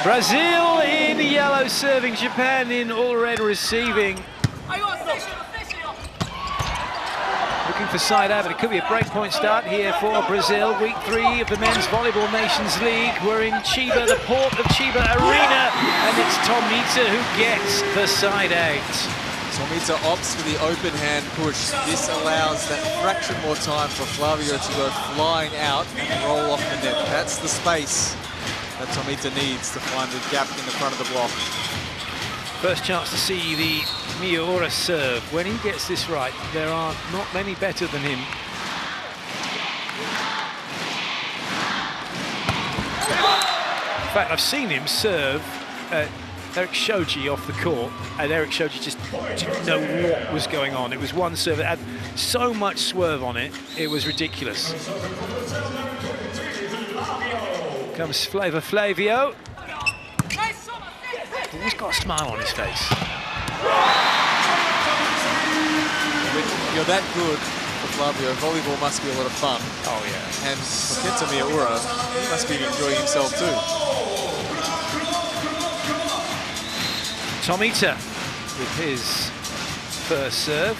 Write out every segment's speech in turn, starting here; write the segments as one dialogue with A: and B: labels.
A: Brazil in yellow serving, Japan in all red receiving. Looking for side out, but it could be a breakpoint start here for Brazil. Week 3 of the Men's Volleyball Nations League. We're in Chiba, the port of Chiba Arena, and it's Tomita who gets the side out.
B: Tomita opts for the open hand push. This allows that fraction more time for Flavio to go flying out and roll off the net. That's the space that Tomita needs to find the gap in the front of the block.
A: First chance to see the Miura serve. When he gets this right, there are not many better than him. In fact, I've seen him serve Eric Shoji off the court, and Eric Shoji just didn't know what was going on. It was one serve that had so much swerve on it, it was ridiculous. Comes Flavio. He's got a smile on his face.
B: When you're that good for Flavio, volleyball must be a lot of fun.
A: Oh, yeah.
B: And for Kenta Miura, he must be enjoying himself too.
A: Tomita with his first serve.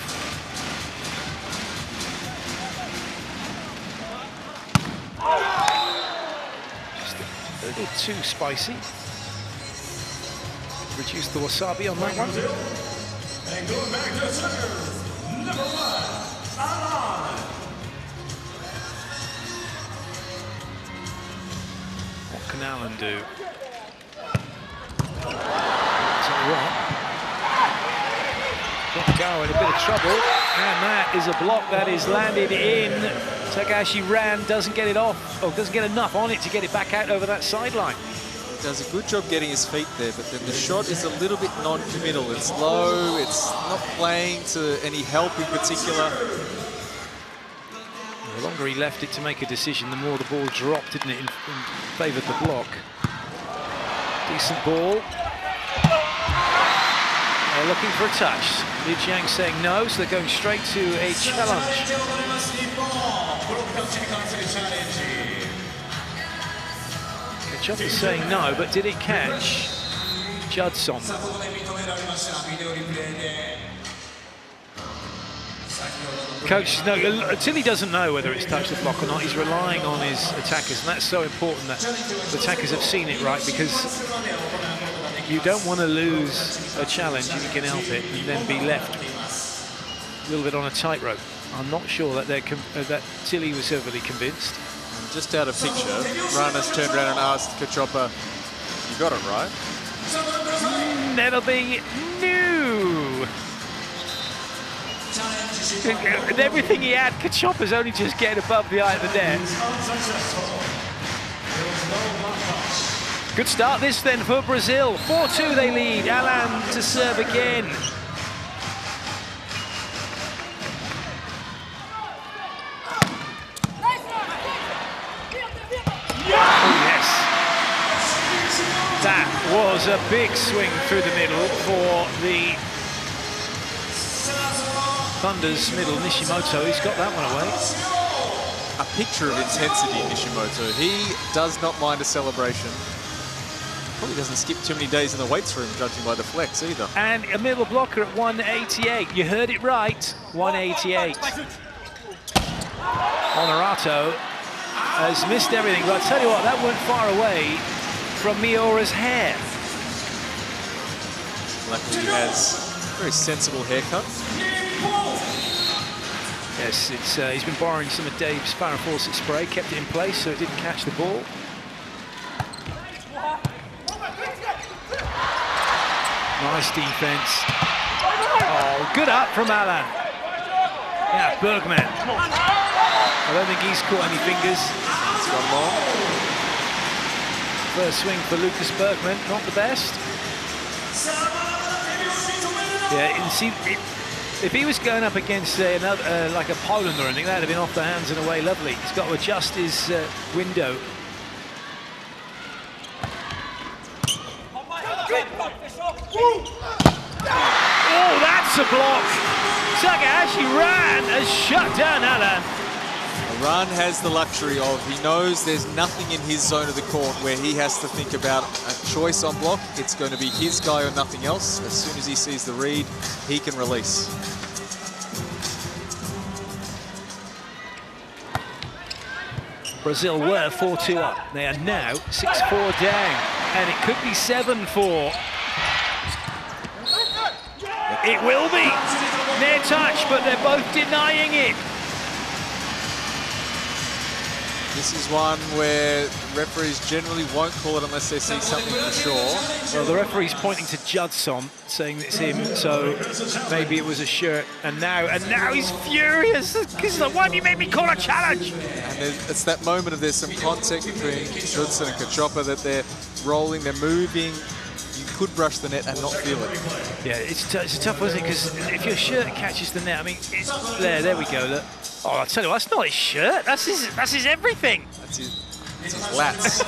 A: Just a little too spicy. Reduce the wasabi on that one.
C: And going back to center, number 1,
A: What can Alan do? Tell you what, Garo in a bit of trouble, and that is a block that is landed in. Takahashi ran, doesn't get it off, or doesn't get enough on it to get it back out over that sideline.
B: He does a good job getting his feet there, but then the shot is a little bit non-committal. It's low, it's not playing to any help in particular.
A: The longer he left it to make a decision, the more the ball dropped, didn't it, in favour of the block. Decent ball. They're looking for a touch. Liu Jiang saying no, so they're going straight to a challenge. Chop is saying no, but did it catch Judson? Coach, no, until he doesn't know whether it's touched the block or not, he's relying on his attackers, and that's so important that the attackers have seen it right, because you don't want to lose a challenge if you can help it and then be left a little bit on a tightrope. I'm not sure that that Tilly was overly convinced.
B: Just out of picture, Ranas turned around and asked Kachopa, "You got it right?"
A: That'll be new. And everything he had, Kachopa's only just getting above the eye of the net. Good start this then for Brazil. 4-2 they lead. Alan to serve again. That was a big swing through the middle for the Thunder's middle, Nishimoto. He's got that one away.
B: A picture of intensity, Nishimoto. He does not mind a celebration. Probably doesn't skip too many days in the weights room, judging by the flex either.
A: And a middle blocker at 188. You heard it right, 188. Honorato has missed everything, but I'll tell you what, that went far away from Miura's hair.
B: Luckily he has a very sensible haircut.
A: Yes, he's been borrowing some of Dave's Farrah Fawcett spray, kept it in place so it didn't catch the ball. Nice defense. Oh, good up from Alan. Yeah, Bergman. I don't think he's caught any fingers.
B: It's gone long.
A: First swing for Lucas Bergman, not the best. Yeah, you see, if he was going up against another, like a Poland or anything, that'd have been off the hands and away lovely. He's got to adjust his window. Oh, that's a block! Takahashi ran, has shut down Alan.
B: A Run has the luxury of, he knows there's nothing in his zone of the court where he has to think about a choice on block. It's going to be his guy or nothing else. As soon as he sees the read, he can release.
A: Brazil were 4-2 up. They are now 6-4 down, and it could be 7-4. It will be near touch, but they're both denying it.
B: This is one where referees generally won't call it unless they see something for sure.
A: Well, the referee's pointing to Judson, saying it's him, so maybe it was a shirt. And now he's furious. He's like, why have you made me call a challenge?
B: And it's that moment of there's some contact between Judson and Chiba that they're rolling, they're moving. You could brush the net and not feel it.
A: Yeah, it's a tough one, isn't it? Because if your shirt catches the net, I mean, there we go. Look. Oh, I'll tell you what, that's not his shirt. That's his everything.
B: It's his lats.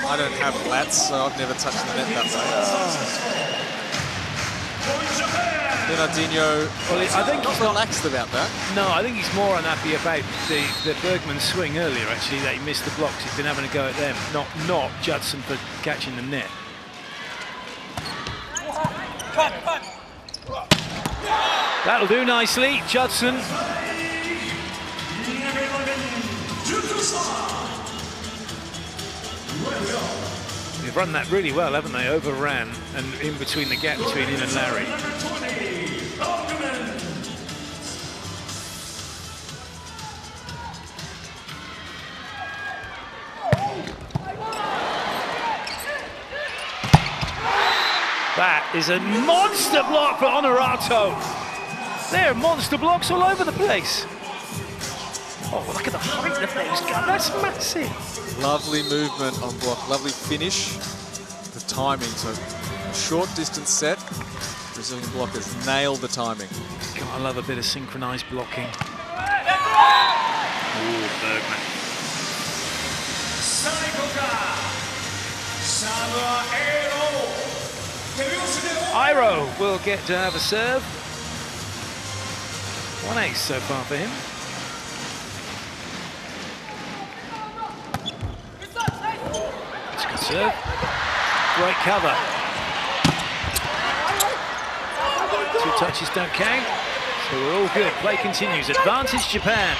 B: I don't have lats, so I've never touched the net that way. Bernardinho, well, I think he's not relaxed about that.
A: No, I think he's more unhappy about the Bergman swing earlier, actually, that he missed the blocks. He's been having a go at them, not Judson for catching the net. That'll do nicely, Judson. They've run that really well, haven't they? Overran and in between the gap between him and Larry. That is a monster block for Honorato. There are monster blocks all over the place. Oh, look at the height of those guys. That's massive.
B: Lovely movement on block, lovely finish. The timing, so short distance set. Brazilian blockers nailed the timing.
A: God, I love a bit of synchronized blocking. Oh, Bergman. Iro will get to have a serve. 1 ace so far for him. It's a good serve. Great cover. 2 touches don't count. So we're all good. Play continues. Advantage Japan.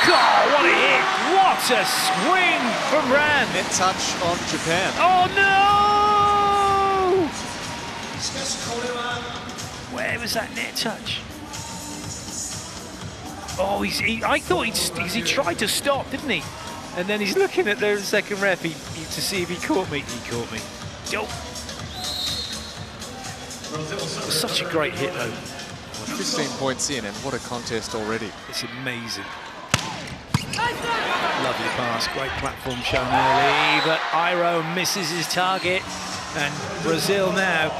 A: God, what a hit! What a swing from Ran.
B: Net touch on Japan.
A: Oh no! Where was that net touch? Oh, I thought he tried to stop, didn't he? And then he's looking at the second ref to see if he caught me. He caught me. Oh. It was such a great hit, though.
B: Well, 15 points in, and what a contest already.
A: It's amazing. Lovely pass, great platform shown early, but Iro misses his target. And Brazil now,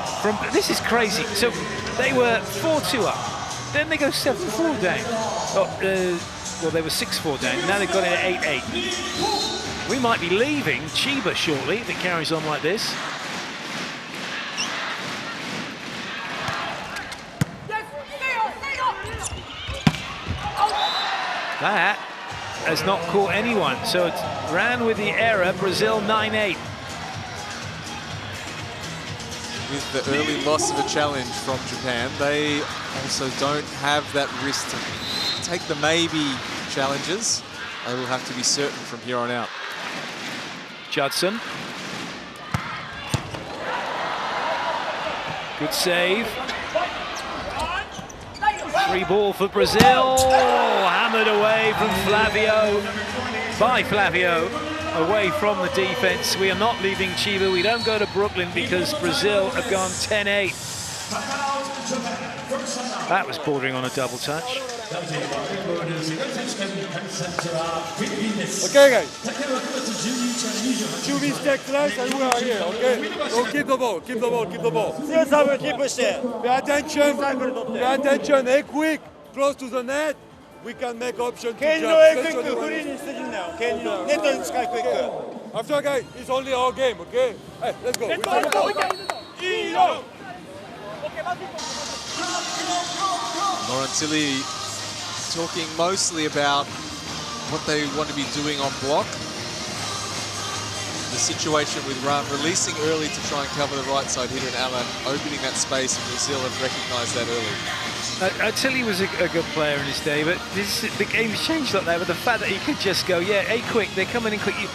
A: this is crazy. So they were 4-2 up. Then they go 7-4 down. Oh, well, they were 6-4 down. Now they've got it at 8-8. We might be leaving Chiba shortly if it carries on like this. That has not caught anyone. So it ran with the error. Brazil 9-8.
B: With the early loss of a challenge from Japan, they also don't have that risk to take the maybe challenges. They will have to be certain from here on out.
A: Judson. Good save. 3 ball for Brazil. Hammered away from Flavio. By Flavio. Away from the defense. We are not leaving Chiba. We don't go to Brooklyn because Brazil have gone 10-8. That was bordering on a double touch.
D: Okay, guys. 2 mistakes less and we are here, okay? So keep the ball, keep the ball, keep the ball. Pay attention, pay attention, hey, quick, close to the net. We can make option to jump. After, guys, it's only our game, okay? Hey, let's go.
B: Laurent Tilly talking mostly about what they want to be doing on block. The situation with Ram releasing early to try and cover the right side hitter and Alan opening that space, and Brazil have recognised that early.
A: Tilly was a good player in his day, but the game's changed like that. But the fact that he could just go, yeah, hey, quick, they're coming in quick. You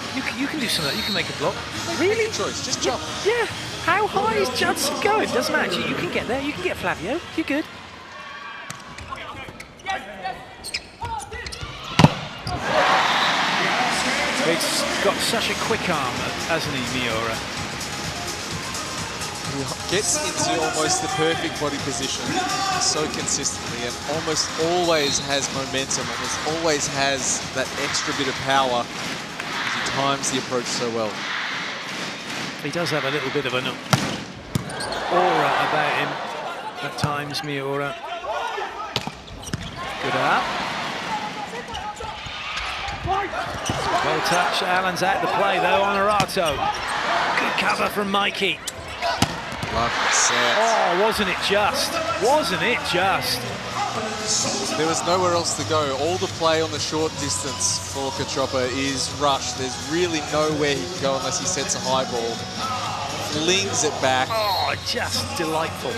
A: can do something. You can make a block. Really?
B: Good choice. Just jump.
A: Yeah. How high is Judson going? Doesn't matter. You can get there. You can get Flavio. You're good. He's got such a quick arm, hasn't he, Miura?
B: He gets into almost the perfect body position so consistently and almost always has momentum, almost always has that extra bit of power as he times the approach so well.
A: He does have a little bit of an aura about him at times, Miura. Good up. Well touched. Allen's out the play though on Arato. Good cover from Mikey.
B: Lovely set.
A: Oh, wasn't it just? Wasn't it just?
B: There was nowhere else to go. All the play on the short distance for Katropa is rush. There's really nowhere he can go unless he sets a high ball. Flings it back.
A: Oh, just delightful.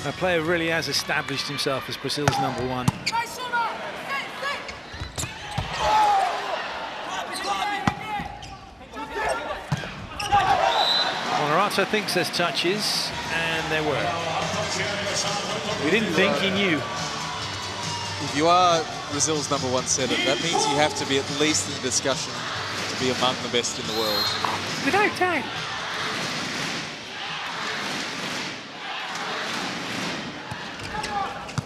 A: A player really has established himself as Brazil's #1. Honorato thinks there's touches, and there were. We didn't think, he knew.
B: If you are Brazil's #1 setter, that means you have to be at least in the discussion to be among the best in the world.
A: Without doubt.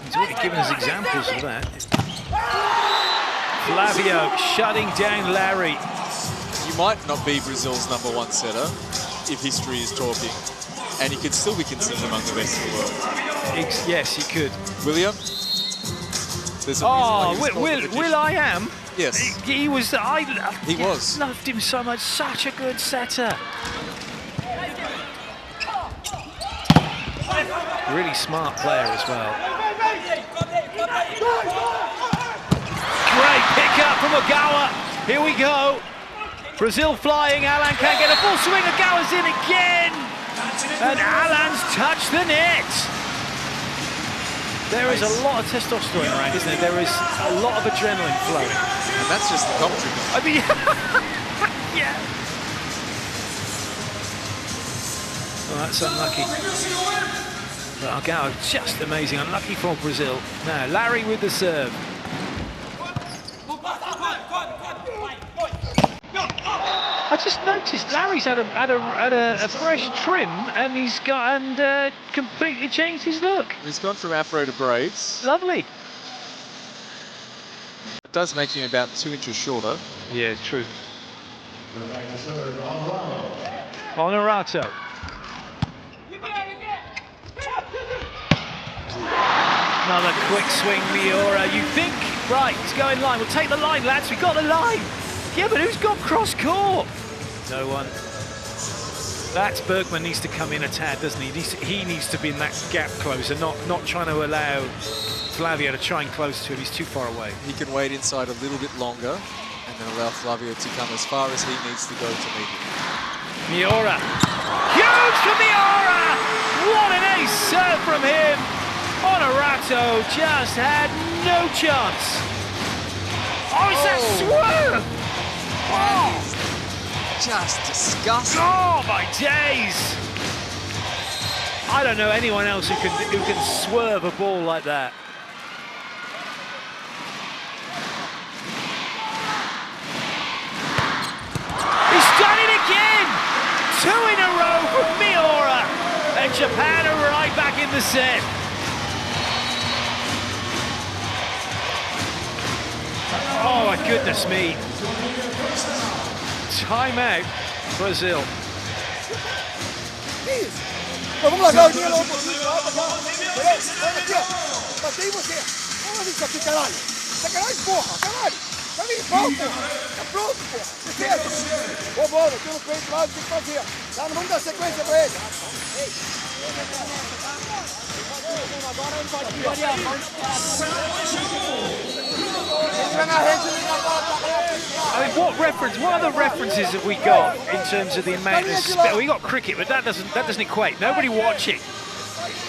A: He's already given us examples of that. Flavio shutting down Larry.
B: You might not be Brazil's #1 setter if history is talking, and you could still be considered among the best in the world.
A: Yes, he could.
B: William?
A: Will I am?
B: Yes.
A: He was. I
B: was.
A: Loved him so much. Such a good setter. Really smart player as well. Great pick up from Ogawa. Here we go. Brazil flying. Alan can't get a full swing. Ogawa's in again. And Alan's touched the net. There is a lot of testosterone around, isn't there? There is a lot of adrenaline flowing.
B: And that's just the commentary.
A: I mean, yeah. Well, that's unlucky. But Ogawa, just amazing. Unlucky for Brazil. Now, Larry with the serve. I just noticed Larry's had a fresh trim, and he's completely changed his look.
B: He's gone from afro to braids.
A: Lovely.
B: It does make him about 2 inches shorter.
A: Yeah, true. Honorato. Another quick swing, Miura. You think, right, he's going line. We'll take the line, lads. We've got the line. Yeah, but who's got cross court? No one. That's Bergman needs to come in a tad, doesn't he? He needs to be in that gap closer, not trying to allow Flavio to try and close to him. He's too far away.
B: He can wait inside a little bit longer and then allow Flavio to come as far as he needs to go to meet him.
A: Miura. Huge for Miura! What an ace serve from him! Honorato just had no chance. Oh, it's that swerve! Oh.
B: Just disgusting.
A: Oh my days! I don't know anyone else who can swerve a ball like that. He's done it again! 2 in a row from Miura, and Japan are right back in the set. Oh my goodness me. Timeout, Brazil.
D: Vamos lá, Claudinha, logo. Peraí, olha aqui, ó. Batei em você. Olha isso aqui, caralho. Sacanagem, porra, caralho. Tá ali, pau, porra. Tá pronto, porra. Defesa. Vambora, tira o peito lá, tem que fazer. Tá, não vamos dar sequência pra ele.
A: I mean, what other references have we got in terms of the amount of spin? We got cricket, but that doesn't equate. Nobody watching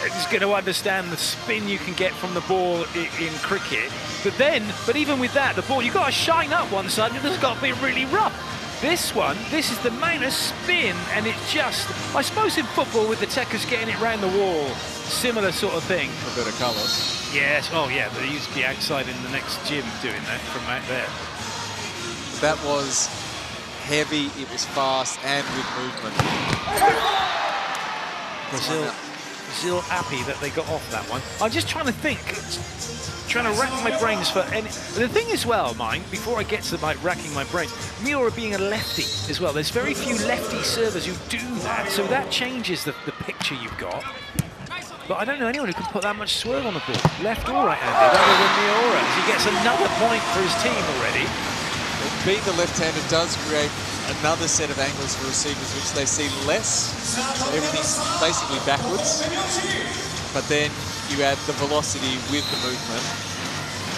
A: is going to understand the spin you can get from the ball in cricket. But even with that, the ball, you've got to shine up one side, and it's got to be really rough. This is the amount of spin, and it's just, I suppose in football with the techers getting it round the wall, similar sort of thing.
B: A bit of colours.
A: Yes, oh yeah, but he used to be outside in the next gym doing that from out there.
B: That was heavy, it was fast, and with movement.
A: Brazil happy that they got off that one. I'm just trying to think, trying to rack my brains for any. The thing as well, mine, before I get to racking my brains, Miura being a lefty as well. There's very few lefty servers who do that, so that changes the picture you've got. But I don't know anyone who can put that much swerve on the ball, left or right-handed, other than Miura. He gets another point for his team already.
B: Being the left-hander does create another set of angles for receivers, which they see less. So everything's basically backwards. But then you add the velocity with the movement.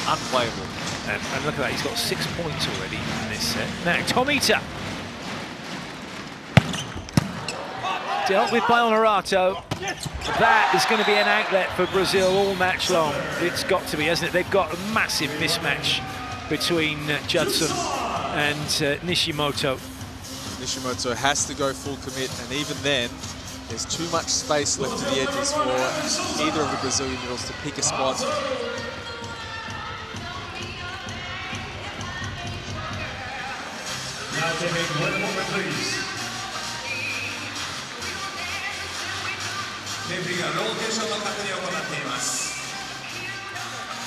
B: Unplayable.
A: And look at that, he's got 6 points already in this set. Now, Tomita. Dealt with by Honorato. That is going to be an outlet for Brazil all match long. It's got to be, hasn't it? They've got a massive mismatch between Judson and Nishimoto.
B: Nishimoto has to go full commit, and even then, there's too much space left to the edges for either of the Brazilian middles to pick a spot.
C: Now taking one moment, please.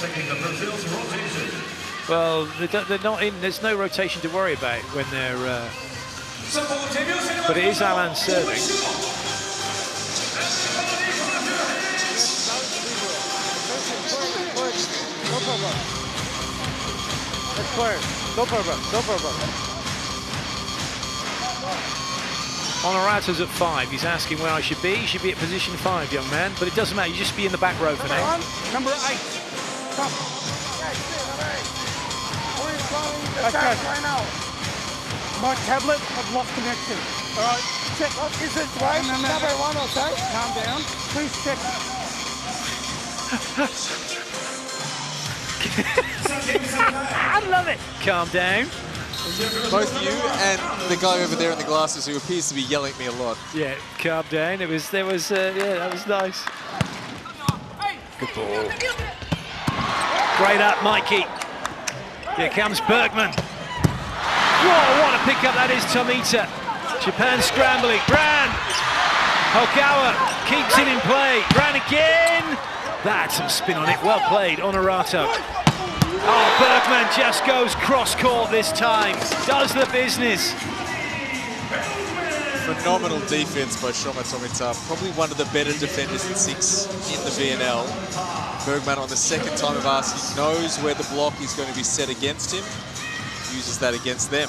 C: Taking the Brazil's rotation.
A: Well, they're not in. There's no rotation to worry about when they're. But it is Alan serving.
E: No problem. That's clear. No problem. No problem.
A: Honorato's at 5. He's asking where I should be. He should be at position 5, young man. But it doesn't matter. You just be in the back row for now.
E: Number 8. Come. Right now. My tablet, I've lost connection. All right, check. Is it right? No. Number 1, okay? Calm down. Please check.
A: I love it. Calm down.
B: Both you and the guy over there in the glasses who appears to be yelling at me a lot.
A: Yeah, calm down. Yeah, that was nice. Good ball. Great up, Mikey. Here comes Bergman. Whoa, what a pickup that is, Tomita. Japan scrambling. Brand. Hokawa keeps it in play. Brand again. That had some spin on it. Well played, Honorato. Oh, Bergman just goes cross-court this time. Does the business.
B: Phenomenal defense by Shoma Tomita. Probably one of the better defenders at 6 in the VNL. Bergman on the second time of ask, he knows where the block is going to be set against him. Uses that against them.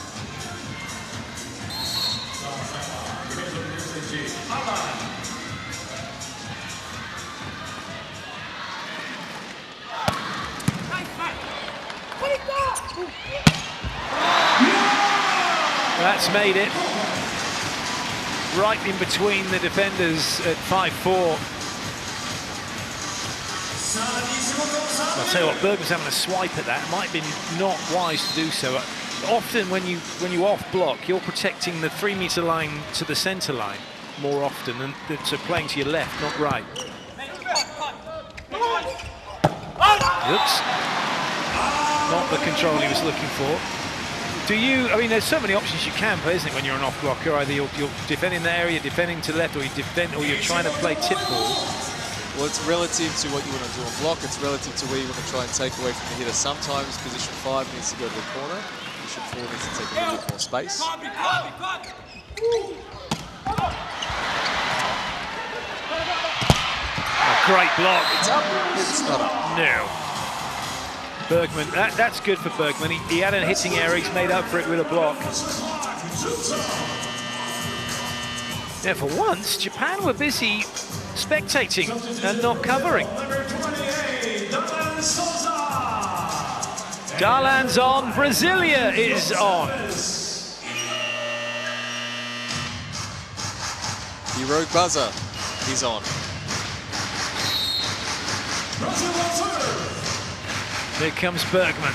A: That's made it. Right in between the defenders at 5-4. I'll tell you what, Bergman's having a swipe at that. It might be not wise to do so. Often when you off block, you're protecting the 3-meter line to the center line more often than so playing to your left, not right. Oops. Not the control he was looking for. I mean, there's so many options you can play, isn't it, when you're an off blocker? Either you're defending the area, defending to the left, or you're trying to play tip ball.
B: Well, it's relative to what you want to do on block. It's relative to where you want to try and take away from the hitter. Sometimes position 5 needs to go to the corner. Position 4 needs to take a little bit more space.
A: Oh, great block.
B: It's up. It's not up.
A: No. Bergman, that's good for Bergman. He had a hitting error, he's made up for it with a block. Yeah, for once, Japan were busy spectating and not covering. Darlan's on, Brasilia is on.
B: The rogue buzzer is on.
A: Here comes Bergman.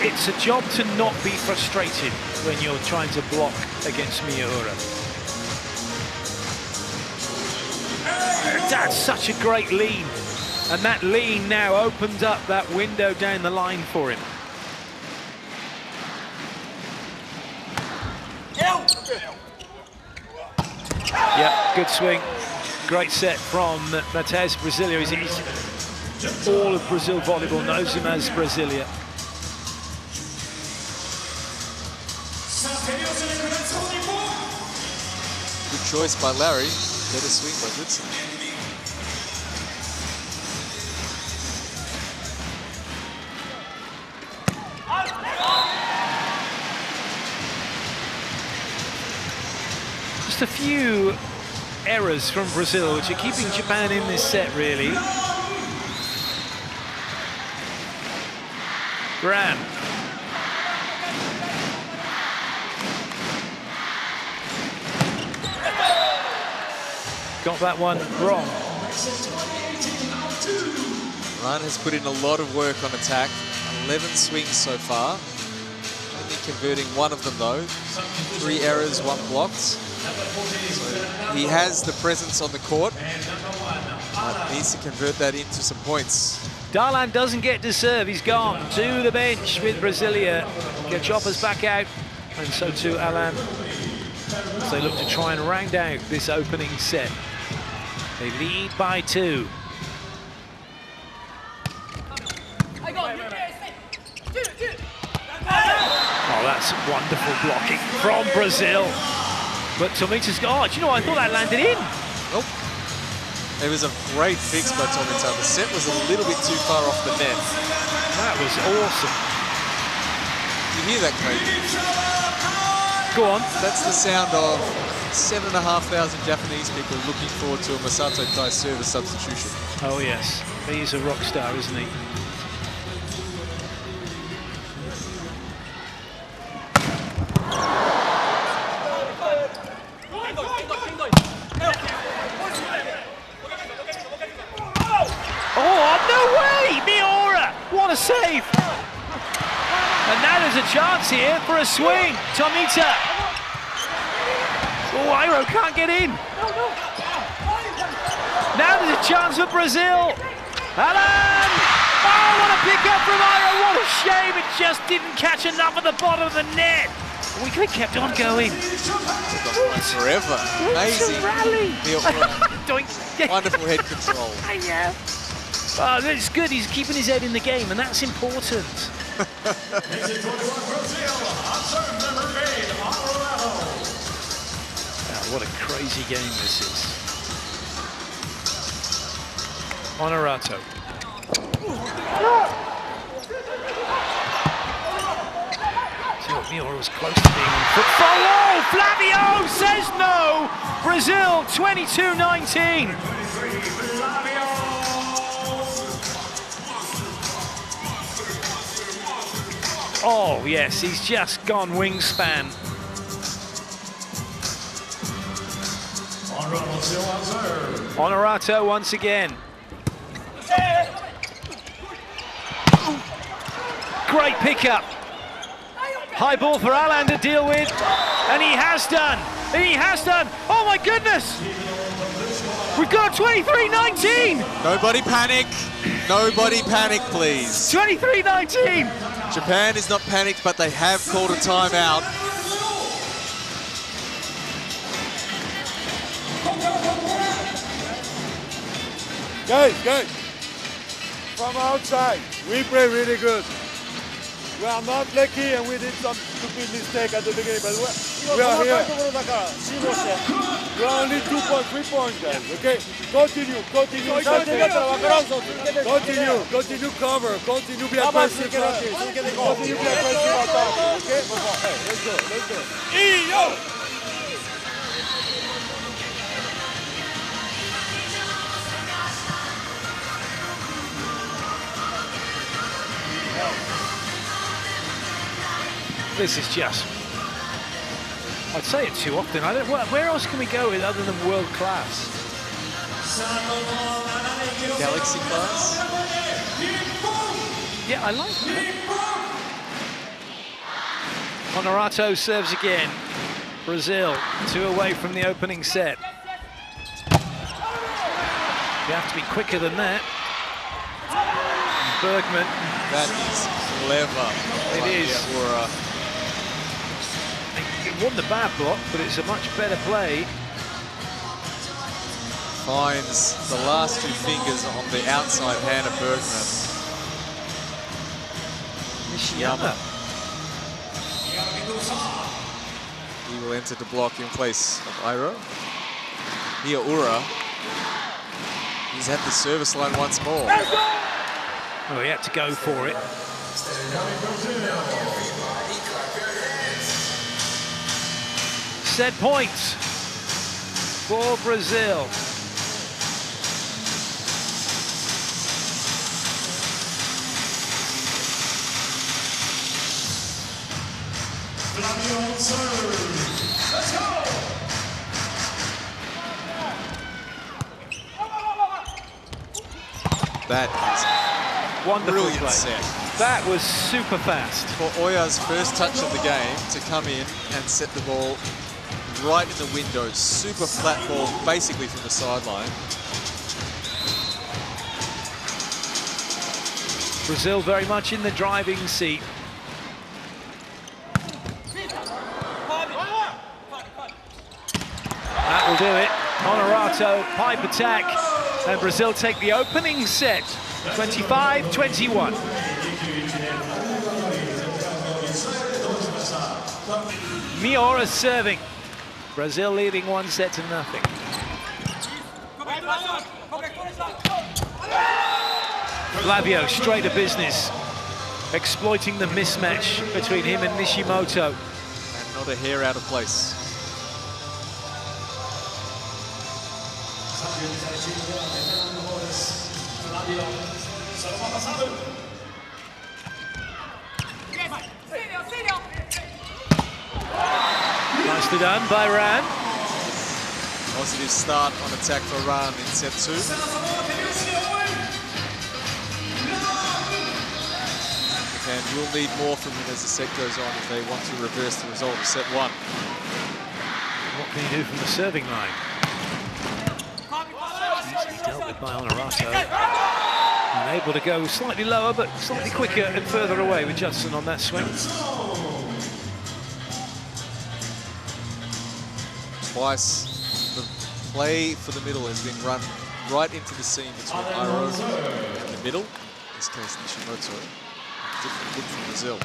A: It's a job to not be frustrated when you're trying to block against Miura. That's such a great lean. And that lean now opens up that window down the line for him. Yeah, good swing. Great set from Matheus Brasilia. All of Brazil volleyball knows him as Brasilia.
B: Good choice by Larry. Better swing by Goodson.
A: Just a few errors from Brazil, which are keeping Japan in this set, really. Graham. Got that one wrong.
B: Ryan has put in a lot of work on attack. 11 swings so far. Only converting one of them though. 3 errors, 1 blocked. So he has the presence on the court, but needs to convert that into some points.
A: Darlan doesn't get to serve. He's gone to the bench with Brasilia. Choppers back out, and so too Alan. So they look to try and round out this opening set. They lead by 2. Oh, that's wonderful blocking from Brazil. But Tomita's, oh, do you know, I thought that landed in.
B: Nope. It was a great fix by Tomita. The set was a little bit too far off the net.
A: That was awesome.
B: You hear that, Craig?
A: Go on.
B: That's the sound of 7,500 Japanese people looking forward to a Masato Tai service substitution.
A: Oh yes, he's a rock star, isn't he? Oh, no way! Miura! What a save! And now there's a chance here for a swing. Tomita. Oh, Iro can't get in. Now there's a chance for Brazil. Alan! Oh, what a pick up from Iro. What a shame. It just didn't catch enough at the bottom of the net. We could have kept on going.
B: Forever. Amazing.
A: Rally.
B: Wonderful head control.
A: Yeah. Oh, it's good. He's keeping his head in the game, and that's important. What a crazy game this is. Honorato. Miura was close to being on foot. Oh, Flavio says no! Brazil 22-19. Oh, yes, he's just gone wingspan. Honorato once again. Great pickup. High ball for Alan to deal with, and he has done. He has done. Oh my goodness! We've got a 23-19.
B: Nobody panic. Nobody panic, please.
A: 23-19.
B: Japan is not panicked, but they have called a timeout.
D: Guys, from outside, we play really good. We are not lucky and we did some stupid mistake at the beginning, but we are here. We are only 2 points, 3 points, guys. Okay? Continue. Continue, cover. Continue, be aggressive. Continue, be aggressive on top. Okay? Hey, let's go.
A: This is just, I'd say it too often. I don't. Where else can we go with other than world class?
B: Galaxy class.
A: Yeah, I like that. Honorato serves again. Brazil, 2 away from the opening set. You have to be quicker than that. Bergman.
B: That is clever.
A: It is. It won the bad block, but it's a much better play.
B: Finds the last 2 fingers on the outside hand of Bergman. Nishiyama. He will enter the block in place of Airo. Here, Ura. He's at the service line once more.
A: Oh, he had to go for it. Set points for Brazil.
C: Let's go!
B: That is
A: Wonderful
B: brilliant
A: play.
B: set.
A: That was super fast.
B: For Oya's first touch of the game to come in and set the ball right in the window. Super flat ball, basically from the sideline.
A: Brazil very much in the driving seat. That will do it. Honorato, pipe attack, and Brazil take the opening set, 25-21. Miura serving. Brazil leading 1-0. Flavio straight to business, exploiting the mismatch between him and Nishimoto.
B: And not a hair out of place.
A: Nicely done by Ran.
B: Positive start on attack for Ran in set 2. And you'll need more from him as the set goes on if they want to reverse the result of set 1.
A: What can he do from the serving line? Easily dealt with by Honorato. And able to go slightly lower, but slightly quicker and further away with Judson on that swing.
B: Twice the play for the middle has been run right into the seam between Airo and the middle. In this case, Nishimoto. Different look from Brazil.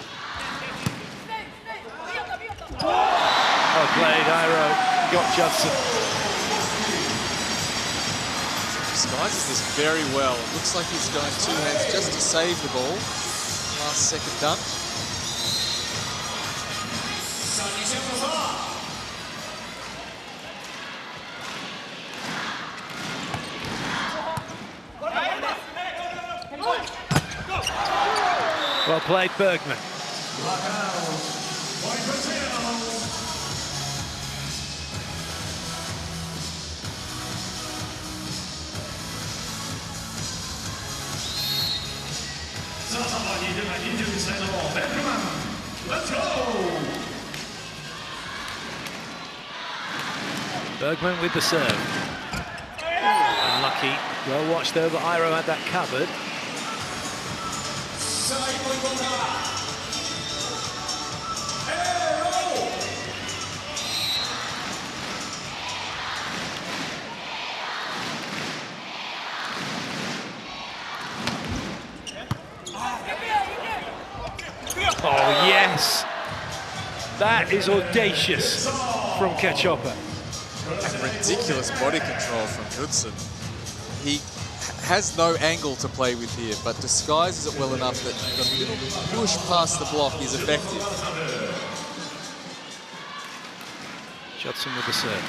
A: Well played, Airo. Got Judson.
B: Disguises this very well. It looks like he's going 2 hands just to save the ball. Last second done.
A: Well played, Bergman.
C: Let's go!
A: Bergman with the serve. Unlucky. Well watched over. Airo had that covered. Oh, yes. That is audacious from Ketchopa.
B: And ridiculous body control from Knudsen. He has no angle to play with here, but disguises it well enough that the little push past the block is effective.
A: Judson with the serve.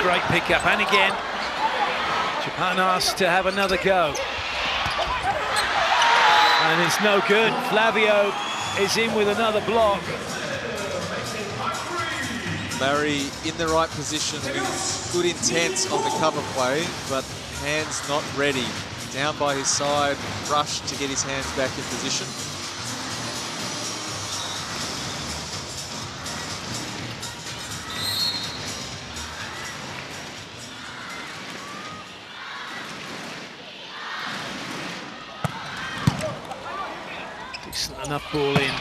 A: Great pickup, and again, Japan asked to have another go. And it's no good. Flavio is in with another block.
B: Murray in the right position with good intent on the cover play, but hands not ready. Down by his side, rushed to get his hands back in position.
A: Decent enough ball in.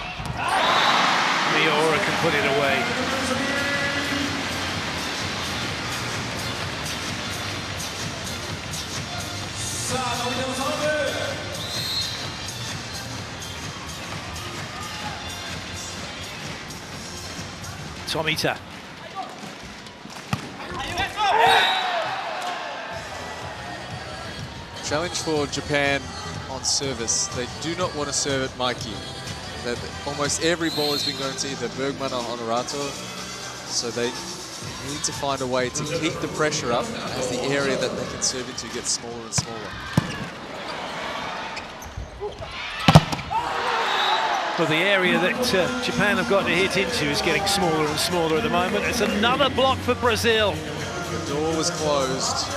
A: Miura can put it away. Tomita.
B: Challenge for Japan on service. They do not want to serve at Mikey. Almost every ball has been going to either Bergman or Honorato, so they need to find a way to keep the pressure up as the area that they can serve into gets smaller and smaller.
A: Well, the area that Japan have got to hit into is getting smaller and smaller at the moment. It's another block for Brazil.
B: The door was closed.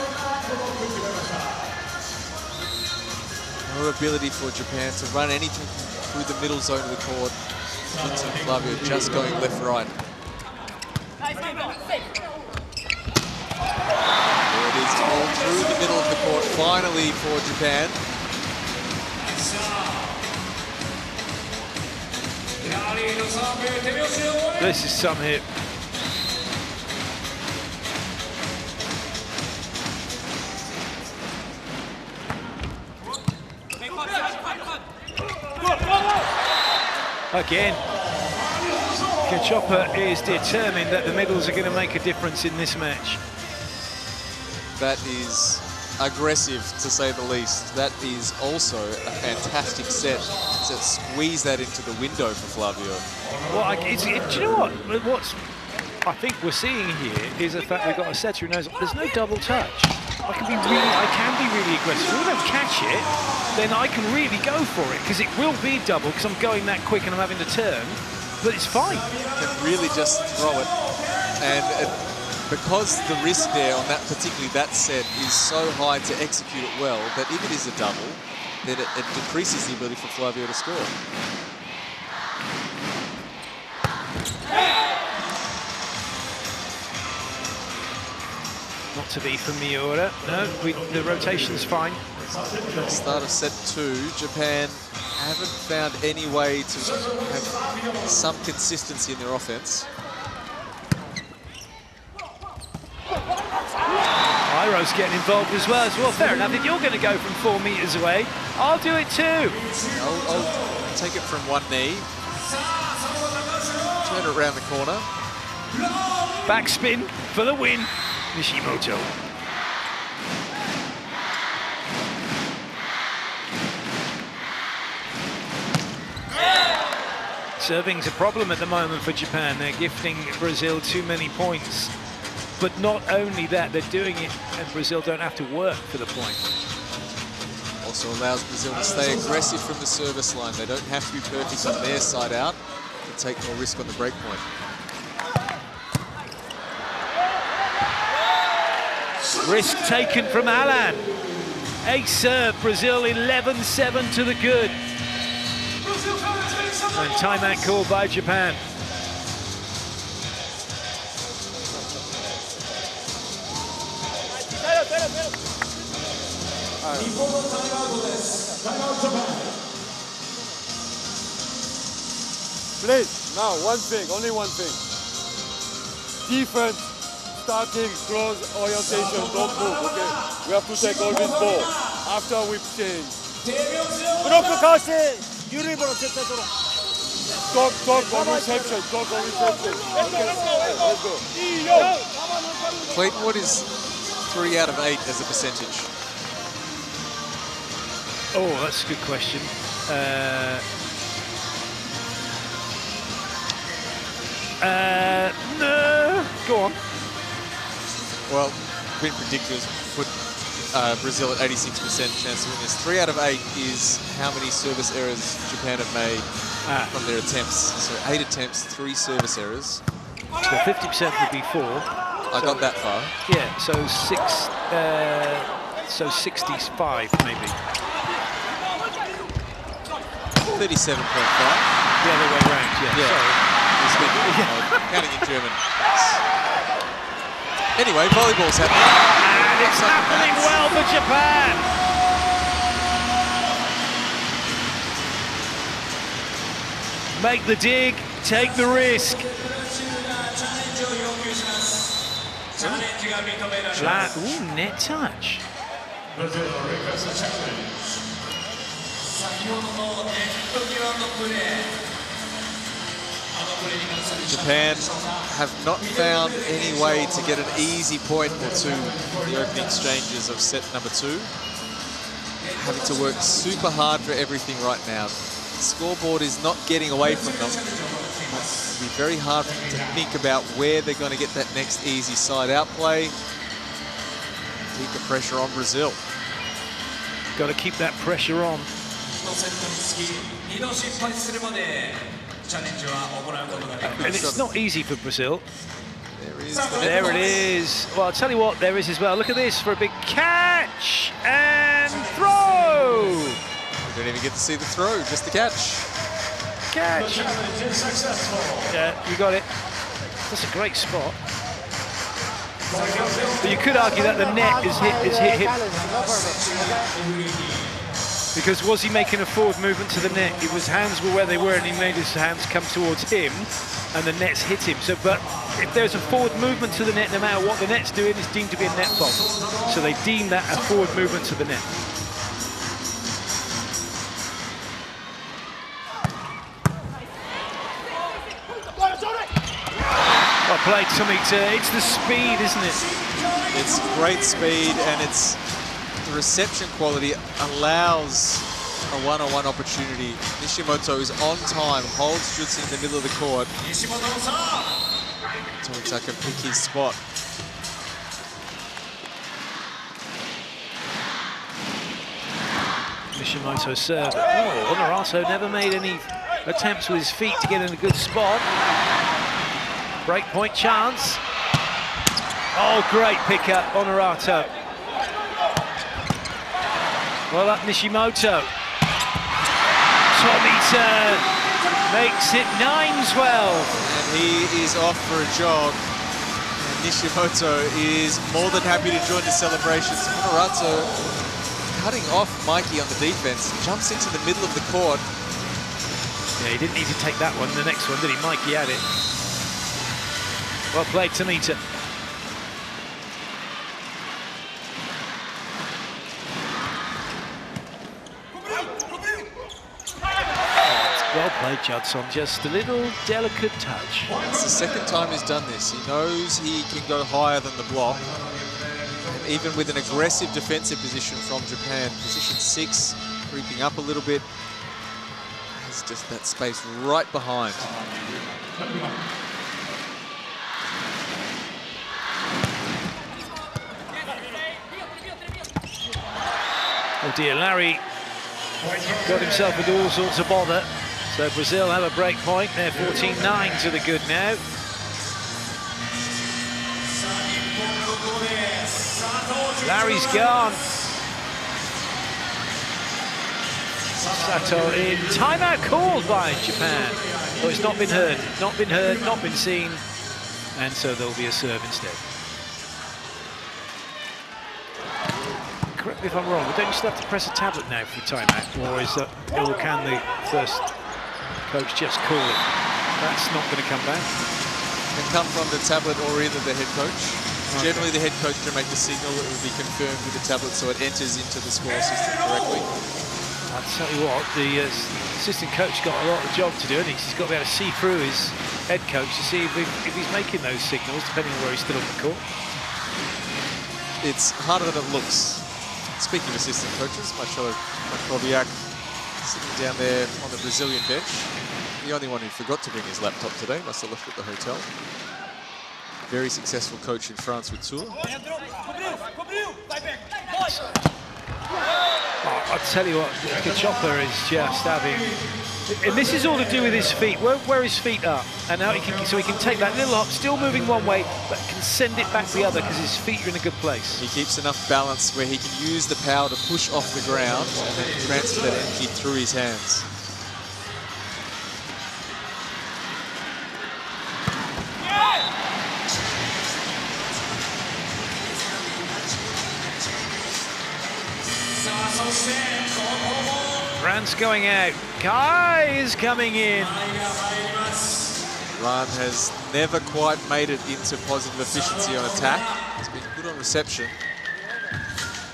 B: No ability for Japan to run anything through the middle zone of the court. Vincent Flavio just going left-right. There it is, all through the middle of the court, finally for Japan.
A: This is some hit. Again, Ketchopa is determined that the middles are going to make a difference in this match.
B: That is aggressive, to say the least. That is also a fantastic set to squeeze that into the window for Flavio.
A: Well, do you know what? What's I think we're seeing here is the fact we've got a setter who knows there's no double touch. I can be really aggressive. If I don't catch it, then I can really go for it because it will be double because I'm going that quick and I'm having to turn. But it's fine.
B: You can really just throw it, and because the risk there on particularly that set is so high to execute it well, that if it is a double, then it decreases the ability for Flavio to score.
A: Not to be for Miura. No, the rotation's fine.
B: Start of set 2, Japan haven't found any way to have some consistency in their offense.
A: Iro's getting involved as well. Well, fair enough. If you're going to go from 4 meters away, I'll do it too.
B: I'll take it from one knee. Turn it around the corner.
A: Backspin for the win. Nishimoto. Serving's a problem at the moment for Japan. They're gifting Brazil too many points. But not only that, they're doing it and Brazil don't have to work for the point.
B: Also allows Brazil to stay aggressive from the service line. They don't have to be perfect on their side out to take more risk on the break point.
A: Risk taken from Alan. Ace serve, Brazil 11-7 to the good. And timeout called by Japan.
D: Please, now one thing, only one thing. Defense, starting, close, orientation, don't move, okay? We have to take all this ball. After we change, 브로크 가시 유리브로絶対 取ろう Don't go reception. Don't go reception. Let's go.
B: Clayton, what is 3 out of 8 as a percentage?
A: Oh, that's a good question. No, go on.
B: Well, win predictors put Brazil at 86% chance to win this. 3 out of 8 is how many service errors Japan have made from their attempts. So 8 attempts, 3 service errors.
A: So 50% would be 4.
B: I got that far.
A: Yeah, so 65 maybe.
B: 37.5.
A: The other way around, yeah.
B: Sorry. Counting in German. Anyway, volleyball's happening.
A: And it's happening well for Japan. Make the dig, take the risk. Flat, ooh, net touch.
B: Japan have not found any way to get an easy point or two in the opening exchanges of set number 2. Having to work super hard for everything right now. The scoreboard is not getting away from them. It'll be very hard for them to think about where they're going to get that next easy side-out play. Keep the pressure on Brazil.
A: Got to keep that pressure on. And it's not easy for Brazil. There it is. Well, I'll tell you what, there is as well. Look at this for a big catch and throw.
B: You don't even get to see the throw, just the catch.
A: Catch. Yeah, you got it. That's a great spot. But you could argue that the net is hit him. Because was he making a forward movement to the net? His hands were where they were and he made his hands come towards him and the net's hit him. So, but if there's a forward movement to the net, no matter what the net's doing, it's deemed to be a net fault. So they deem that a forward movement to the net. Well played, Tomita. It's the speed, isn't it?
B: It's great speed and it's the reception quality allows a one-on-one opportunity. Nishimoto is on time, holds Jutsu in the middle of the court. Tomita can pick his spot.
A: Nishimoto serve. Oh, Honorato never made any attempts with his feet to get in a good spot. Breakpoint chance. Oh, great pickup, Honorato. Well up Nishimoto. Tomita makes it 9-12.
B: And he is off for a jog. And Nishimoto is more than happy to join the celebrations. Honorato cutting off Mikey on the defense, jumps into the middle of the court.
A: Yeah, he didn't need to take that one, the next one, did he? Mikey had it. Well played, Tomita. Well played, Judson. Just a little delicate touch.
B: It's the second time he's done this. He knows he can go higher than the block. And even with an aggressive defensive position from Japan, position 6, creeping up a little bit, has just that space right behind.
A: Oh dear, Larry got himself into all sorts of bother. So Brazil have a break point. They're 14-9 to the good now. Larry's gone. Sato in. Timeout called by Japan. Oh, it's not been heard. Not been heard, not been seen. And so there'll be a serve instead. Correct me if I'm wrong, we don't just have to press a tablet now for timeout, or is that, or can the first coach just call it? That's not going to come back.
B: Can come from the tablet or either the head coach. Okay. Generally, the head coach can make the signal that will be confirmed with the tablet so it enters into the score system correctly.
A: tell you what, the assistant coach got a lot of job to do, and he's got to be able to see through his head coach to see if he's making those signals, depending on where he's still on the court.
B: It's harder than it looks. Speaking of assistant coaches, Marcelo Krakowiak sitting down there on the Brazilian bench. The only one who forgot to bring his laptop today, must have left it at the hotel. Very successful coach in France with Tours.
A: Oh, I'll tell you what, Chiba is just having... And this is all to do with his feet, where his feet are. And now he can take that little hop, still moving one way, but can send it back the other because his feet are in a good place.
B: He keeps enough balance where he can use the power to push off the ground and then transfer that energy through his hands.
A: Rand's going out. Kai is coming in.
B: Rand has never quite made it into positive efficiency on attack. He's been good on reception.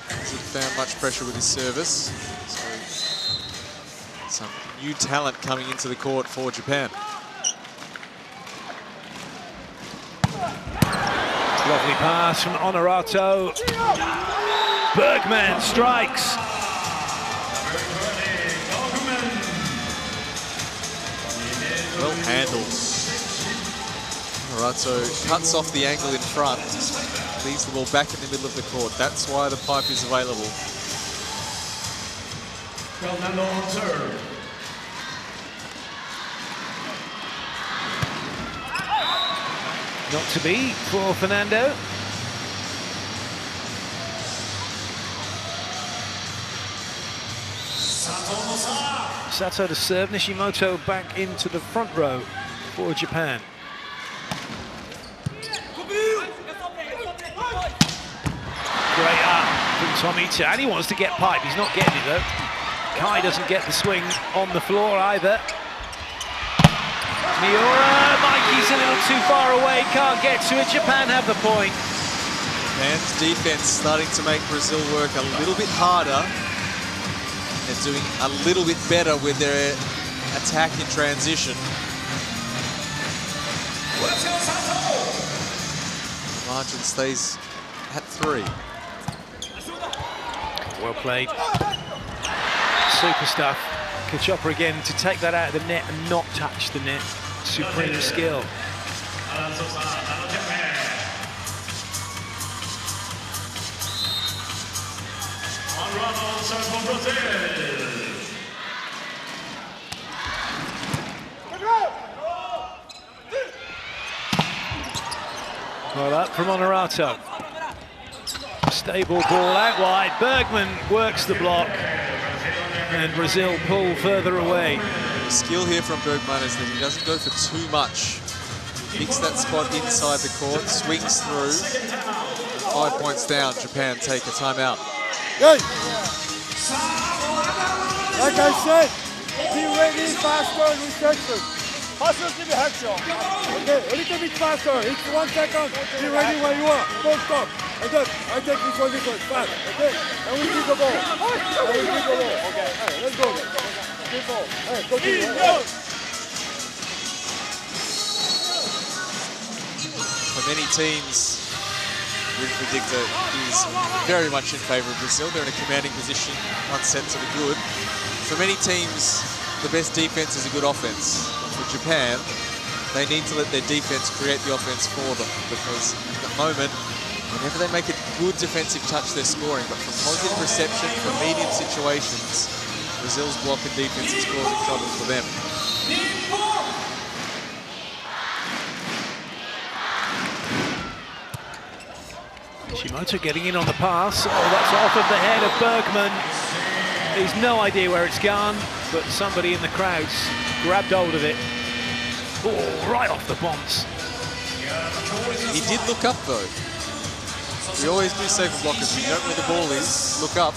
B: Hasn't found much pressure with his service. So some new talent coming into the court for Japan.
A: Lovely pass from Honorato. Bergman strikes.
B: Well handled. Honorato cuts off the angle in front, leaves the ball back in the middle of the court. That's why the pipe is available.
A: Not to be for Fernando. Sato to serve, Nishimoto back into the front row for Japan. Great up from Tomita, and he wants to get pipe. He's not getting it though. Kai doesn't get the swing on the floor either. Miura, Mikey's a little too far away, can't get to it. Japan have the point.
B: Japan's defense starting to make Brazil work a little bit harder. They're doing a little bit better with their attack in transition. Margin stays at 3.
A: Well played. Super stuff. Chiba again to take that out of the net and not touch the net. Supreme skill. Well, up from Honorato. Stable ball out wide. Bergman works the block. And Brazil pull further away.
B: The skill here from Bergman is that he doesn't go for too much. Picks that spot inside the court, swings through. 5 points down, Japan take a timeout.
D: Hey! Like I said, be ready faster and reception. Faster to be action. Okay, a little bit faster. It's 1 second. Be ready where you are. Don't stop. And then I take this one fast. Okay? And we keep the ball. And we keep the ball. Okay. Hey, let's go. Keep ball. Hey, go to the ball.
B: For many teams, we predict that is very much in favour of Brazil. They're in a commanding position, one set to the good. For many teams, the best defense is a good offense. For Japan, they need to let their defense create the offense for them, because at the moment, whenever they make a good defensive touch, they're scoring. But from positive reception, from medium situations, Brazil's block and defense is causing trouble for them.
A: Nishimoto getting in on the pass. Oh, that's off of the head of Bergman. He's no idea where it's gone, but somebody in the crowds grabbed hold of it. Oh, right off the bombs.
B: He did look up though. We always do say for blockers, when you don't know where the ball is, look up.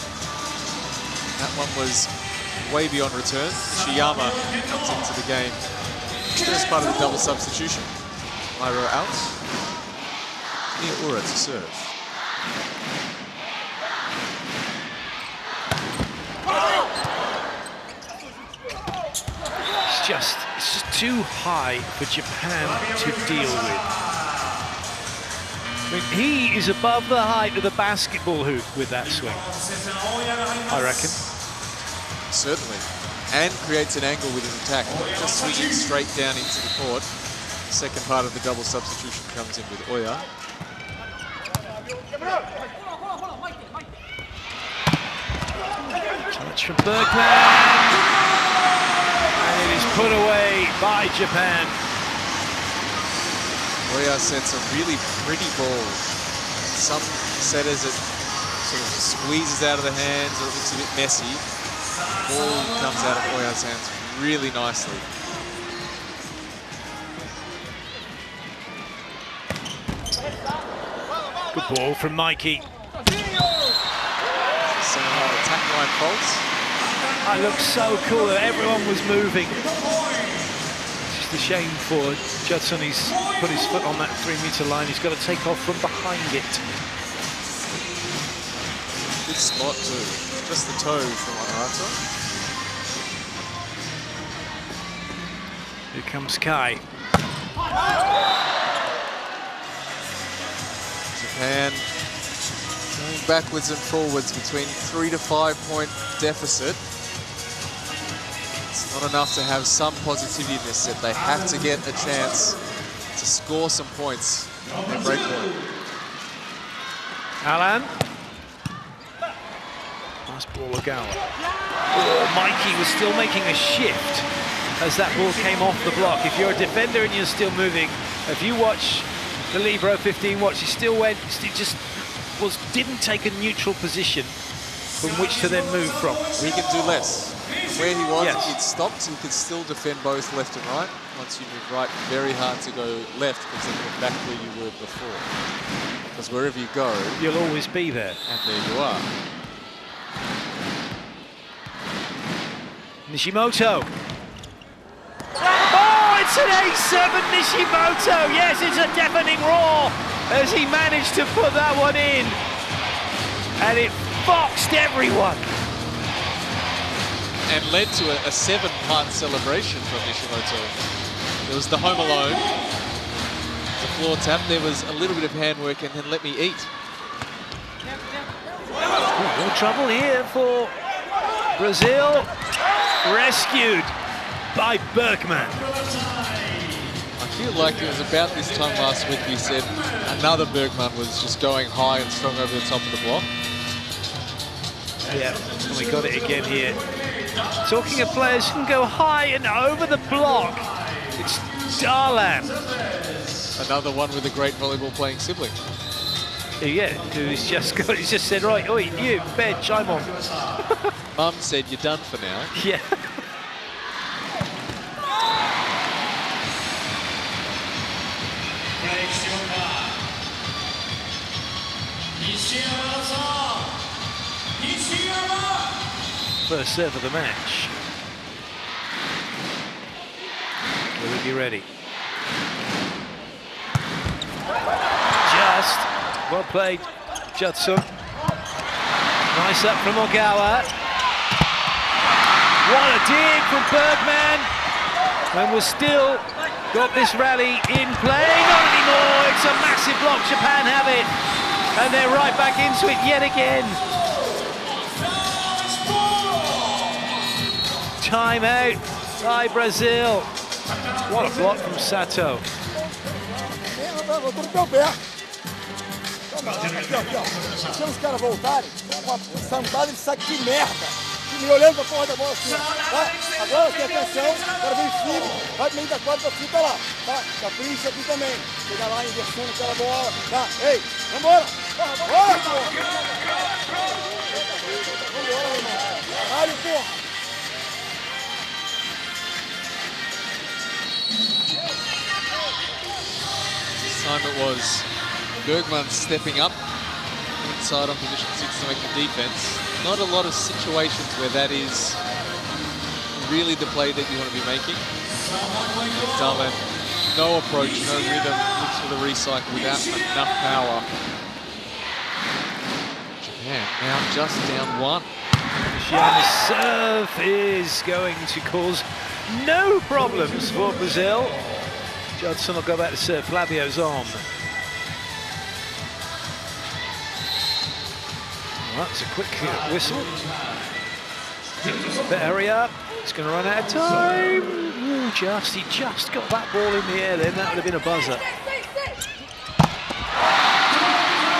B: That one was way beyond return. Shiyama comes into the game. First part of the double substitution. Myro out. Miura to serve.
A: just too high for Japan to deal with. I mean, he is above the height of the basketball hoop with that swing, I reckon.
B: Certainly. And creates an angle with his attack, just swinging straight down into the court. The second part of the double substitution comes in with Oya.
A: Touch from Bergman. And it is put away by Japan.
B: Oya sets a really pretty ball. Some setters it sort of squeezes out of the hands or it looks a bit messy. The ball comes out of Oya's hands really nicely.
A: Good ball from Mikey.
B: Somehow attack line faults.
A: It looks so cool that everyone was moving. It's just a shame for Judson. He's put his foot on that 3-meter line. He's got to take off from behind it.
B: Good spot too. Just the toe from Arata.
A: Here comes Kai.
B: Japan going backwards and forwards between 3 to 5 point deficit. It's not enough to have some positivity in this set. They have to get a chance to score some points on their break point.
A: Alan. Nice ball, Ogawa. Oh, Mikey was still making a shift as that ball came off the block. If you're a defender and you're still moving, if you watch the Libero 15 watch, he still went, he just didn't take a neutral position from which to then move from.
B: He can do less. Where he was,
A: Yes.
B: it stopped. He could still defend both left and right. Once you move right, very hard to go left because then you're back where you were before. Because wherever you go,
A: you'll always be there.
B: And there you are.
A: Nishimoto. Oh, it's an 8-7 Nishimoto. Yes, it's a deafening roar as he managed to put that one in. And it boxed everyone.
B: And led to a 7-part celebration from Nishimoto. There was the home alone, the floor tap, there was a little bit of handwork, and then let me eat.
A: No trouble here for Brazil. Rescued by Bergman.
B: I feel like it was about this time last week we said another Bergman was just going high and strong over the top of the block.
A: Yeah, and we got it again here. Talking of players who can go high and over the block, it's Darlan.
B: Another one with a great volleyball playing sibling.
A: Yeah, who's just said, right, oi, you, bench, I'm on.
B: Mum said, you're done for now.
A: Yeah. First serve of the match. Will he be ready? Just well played, Judson. Nice up from Ogawa. What a dig from Bergman. And we're still got this rally in play. Not anymore. It's a massive block. Japan have it. And they're right back into it yet again. Timeout by Brazil. What a block from Sato.
D: Deixa os caras voltarem, uma sambada de saco de merda. Me olhando pra porra da bola assim, tá? Agora tem atenção, o cara vem firme, vai pro meio da quadra, fica lá, tá? Capricha aqui também. Chega lá, inversando aquela bola, tá? Ei, vambora! Bora, porra! Vambora, meu irmão. Caralho, porra!
B: This time it was Bergman stepping up inside on position 6 to make the defense. Not a lot of situations where that is really the play that you want to be making. Darlan, no approach, no rhythm, looks for the recycle without enough power. Japan now just down 1.
A: Chiba's serve is going to cause no problems for Brazil. Judson will go back to serve. Flavio's on. Well, that's a quick whistle. The area. It's going to run out of time. Ooh, he just got that ball in the air then. That would have been a buzzer.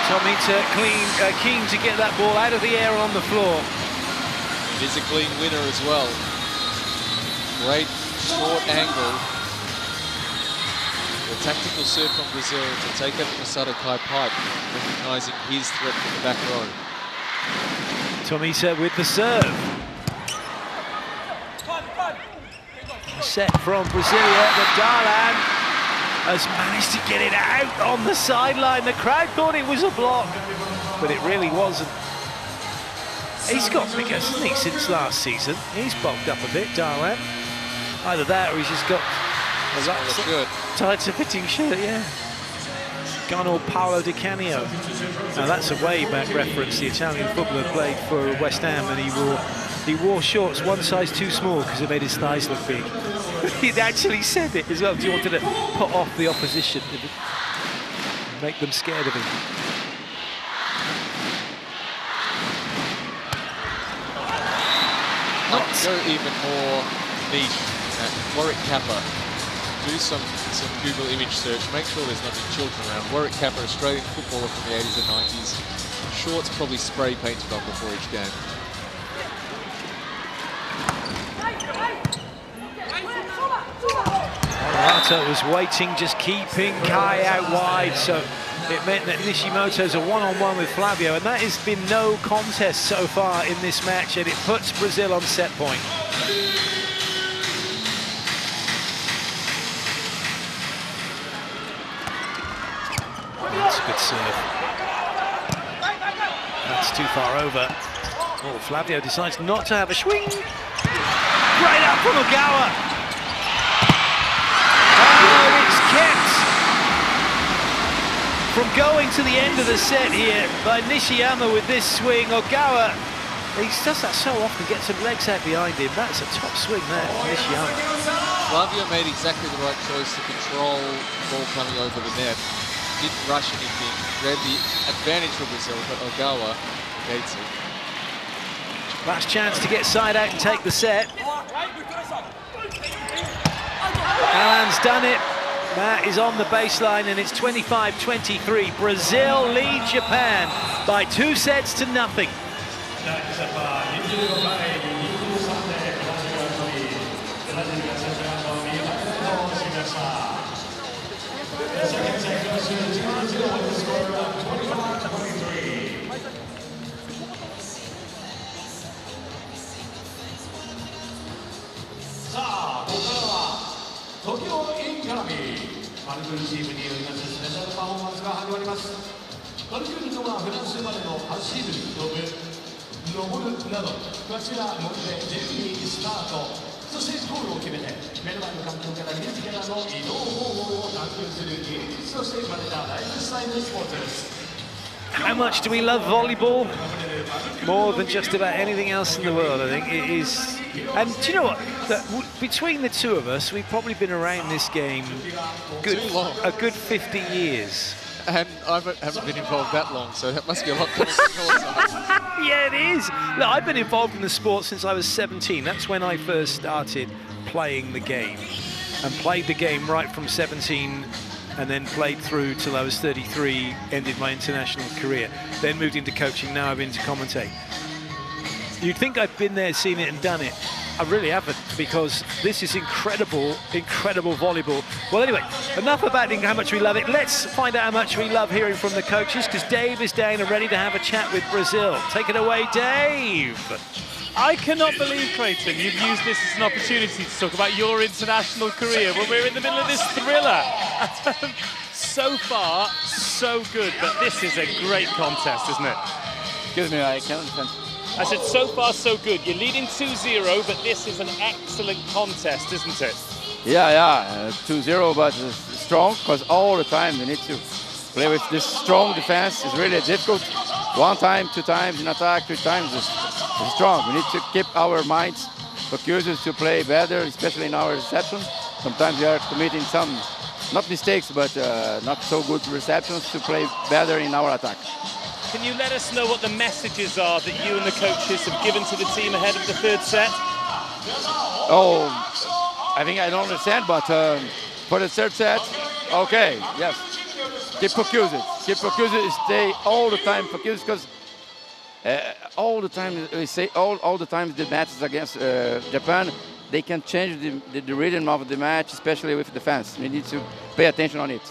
A: Tomita keen to get that ball out of the air on the floor.
B: It is a clean winner as well. Great short angle. The tactical serve from Brazil to take out Masato Kai Pipe, recognising his threat from the back row.
A: Tomita with the serve. Set from Brasilia, but Darlan has managed to get it out on the sideline. The crowd thought it was a block, but it really wasn't. He's got bigger, hasn't he, since last season? He's bulked up a bit, Darlan. Either that or he's just got a tighter fitting shirt, yeah. Gone all Paolo Di Canio. Now that's a way back reference. The Italian footballer played for West Ham and he wore shorts one size too small because it made his thighs look big. He actually said it as well. He wanted to put off the opposition, make them scared of him.
B: Go even more niche. Warwick Kappa. Do some Google image search. Make sure there's not any children around. Warwick Kappa, Australian footballer from the 80s and 90s. Shorts probably spray painted on before each game.
A: Murata was waiting, just keeping Kai out wide, so it meant that Nishimoto's a one-on-one with Flavio, and that has been no contest so far in this match, and it puts Brazil on set point. That's a good serve. That's too far over. Oh, Flavio decides not to have a swing. Right up from Ogawa. Oh, it's kept from going to the end of the set here by Nishiyama with this swing. Ogawa, he does that so often, gets some legs out behind him. That's a top swing there, Nishiyama.
B: Flavio made exactly the right choice to control the ball coming over the net. Didn't rush anything, read the advantage for Brazil, but Ogawa negates it.
A: Last chance to get side out and take the set. Alan's done it. Matt is on the baseline and it's 25-23. Brazil lead Japan by 2-0. How much do we love volleyball? More than just about anything else in the world, I think. It is. And do you know what? Between the two of us, we've probably been around this game a good 50 years.
B: And I haven't been involved that long, so that must be a lot coming from your side.
A: Yeah, it is. Look, I've been involved in the sport since I was 17. That's when I first started playing the game. And played the game right from 17 and then played through till I was 33, ended my international career. Then moved into coaching, now I've been to commentate. You'd think I've been there, seen it and done it. I really haven't, because this is incredible, incredible volleyball. Well, anyway, enough about how much we love it. Let's find out how much we love hearing from the coaches, because Dave is down and ready to have a chat with Brazil. Take it away, Dave.
F: I cannot believe, Clayton, you've used this as an opportunity to talk about your international career when we're in the middle of this thriller. So far, so good, but this is a great contest, isn't it?
G: Excuse me, I can't understand.
F: I said, so far, so good. You're leading 2-0, but this is an excellent contest, isn't it?
G: Yeah, 2-0, but strong, because all the time we need to play with this strong defense. It's really difficult. 1 time, 2 times in attack, 3 times is strong. We need to keep our minds focused to play better, especially in our reception. Sometimes we are committing some, not mistakes, but not so good receptions to play better in our attack.
F: Can you let us know what the messages are that you and the coaches have given to the team ahead of the 3rd set?
G: Oh, I think I don't understand, but for the 3rd set, okay, yes. Keep focused. Keep focused. Stay all the time focused, because all the time we say all the time the matches against Japan, they can change the rhythm of the match, especially with defense. We need to pay attention on it.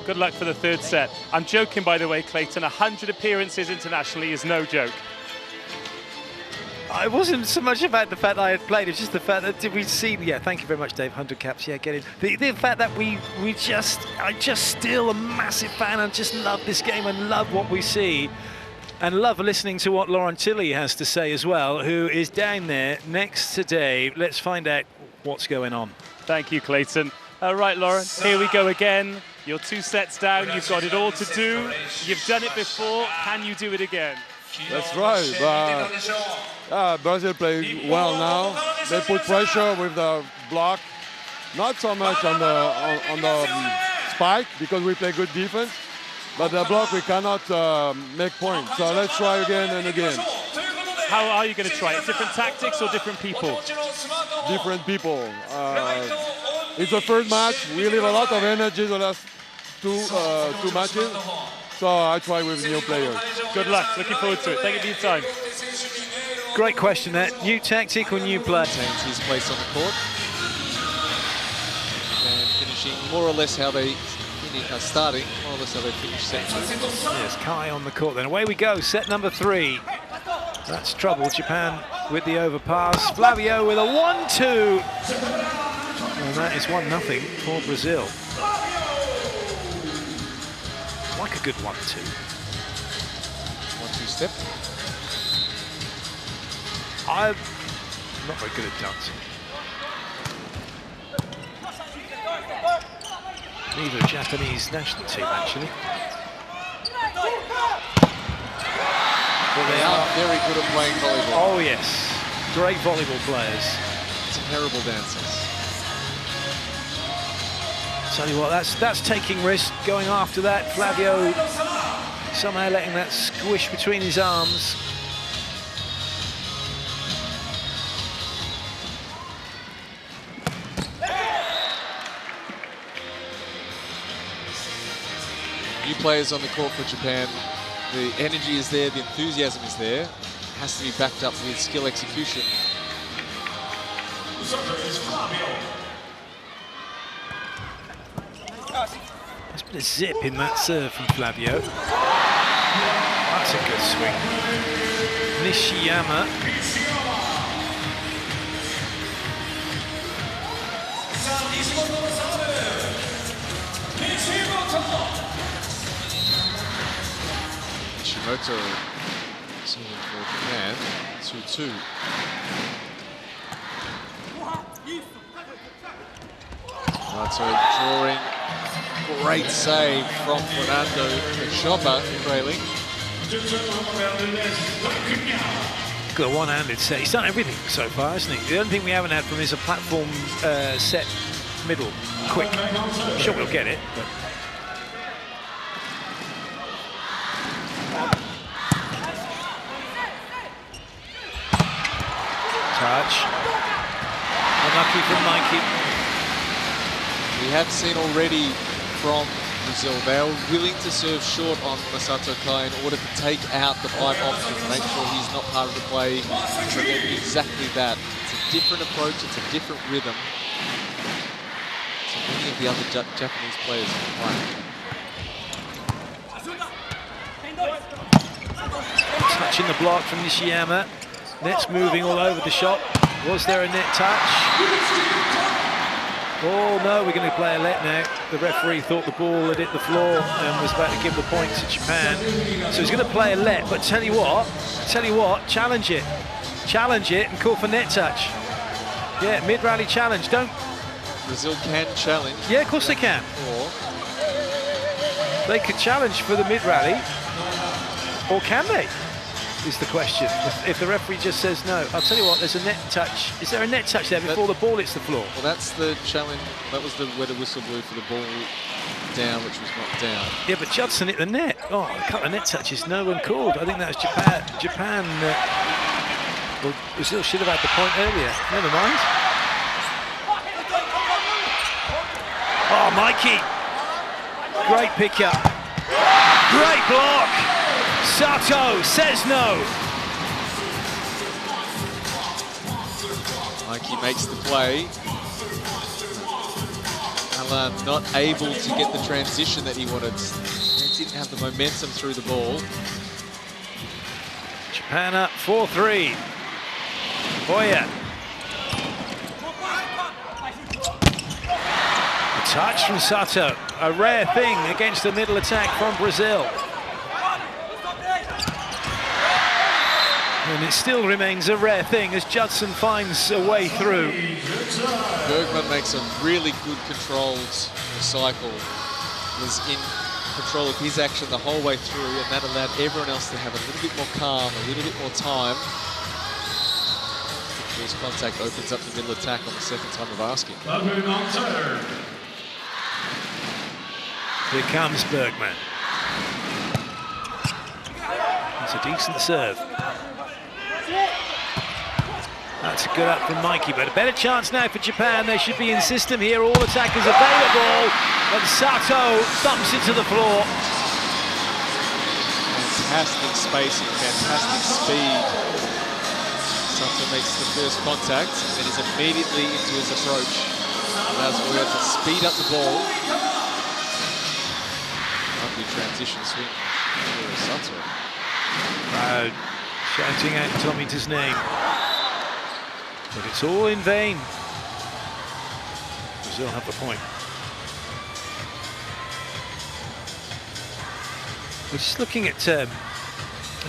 F: Good luck for the 3rd set. I'm joking, by the way, Clayton. 100 appearances internationally is no joke.
A: It wasn't so much about the fact that I had played, it's just the fact that did we see, yeah, thank you very much, Dave, 100 caps, yeah, get in. The fact that I just still a massive fan and just love this game and love what we see. And love listening to what Lauren Tilley has to say as well, who is down there next to Dave. Let's find out what's going on.
F: Thank you, Clayton. All right, Lauren, here we go again. You're 2 sets down, you've got it all to do. You've done it before, can you do it again?
D: That's right, but Brazil play well now. They put pressure with the block, not so much on the spike, because we play good defense, but the block we cannot make points. So let's try again and again.
F: How are you going to try it? Different tactics or different people?
D: Different people. It's the 3rd match. We leave a lot of energy the last two matches. So I try with new players.
F: Good luck. Looking forward to it. Thank you for your time.
A: Great question, that. New tactic or new play?
B: Retains his place on the court. And finishing more or less how they starting, more or less how they finish set 2.
A: Yes, Kai on the court then. Away we go, set number 3. That's trouble. Japan with the overpass. Flavio with a 1-2. And that is 1-0 for Brazil. Like a good 1-2.
B: 1-2 step.
A: I'm not very good at dancing. Neither Japanese national team, actually.
B: Well, they are very good at playing volleyball.
A: Oh, yes. Great volleyball players.
B: Terrible dancers.
A: Tell you what, that's taking risk, going after that. Flavio somehow letting that squish between his arms.
B: New players on the court for Japan. The energy is there, the enthusiasm is there. It has to be backed up with skill execution.
A: There's been a zip in that serve from Flavio. That's a good swing. Nishiyama.
B: Nishimoto serving for Japan, 2-2. Right, so drawing, great save from Fernando Chiba, trailing.
A: Got a one-handed set. He's done everything so far, hasn't he? The only thing we haven't had from him is a platform set middle, quick. I'm sure we'll get it, but... Touch. Unlucky from Mikey.
B: We have seen already from Brazil, they are willing to serve short on Masato Kai in order to take out the 5 options, make sure he's not part of the play. So they're exactly that. It's a different approach, it's a different rhythm to many of the other Japanese players can play.
A: Touching the block from Nishiyama. Net's moving all over the shot. Was there a net touch? Oh no, we're going to play a let now. The referee thought the ball had hit the floor and was about to give the point to Japan. So he's going to play a let, but tell you what, challenge it. Challenge it and call for net touch. Yeah, mid-rally challenge. Don't...
B: Brazil can challenge.
A: Yeah, of course they can. They could challenge for the mid-rally. Or can they? Is the question. If the referee just says no. I'll tell you what, there's a net touch. Is there a net touch there before the ball hits the floor?
B: Well, that's the challenge. That was the where the whistle blew for the ball down, which was not down.
A: Yeah, but Judson hit the net. Oh, a couple of net touches, no one called. I think that was Japan. Well, Brazil should have had the point earlier. Never mind. Oh, Mikey. Great pickup. Great block. Sato says no.
B: Mikey makes the play. Alan not able to get the transition that he wanted. He didn't have the momentum through the ball.
A: Japan up 4-3. Boya. A touch from Sato. A rare thing against the middle attack from Brazil. And it still remains a rare thing as Judson finds a way through.
B: Bergman makes a really good controlled cycle. Was in control of his action the whole way through, and that allowed everyone else to have a little bit more calm, a little bit more time. First contact opens up the middle attack on the second time of asking.
A: Here comes Bergman. It's a decent serve. That's a good up from Mikey, but a better chance now for Japan. They should be in system here, all attackers available, and Sato thumps it to the floor.
B: Fantastic spacing, fantastic speed. Sato makes the first contact and is immediately into his approach. Allows Boya to speed up the ball. Lovely transition swing for Sato.
A: Crowd shouting out Tomita's name. But it's all in vain. Brazil have the point. We're just looking at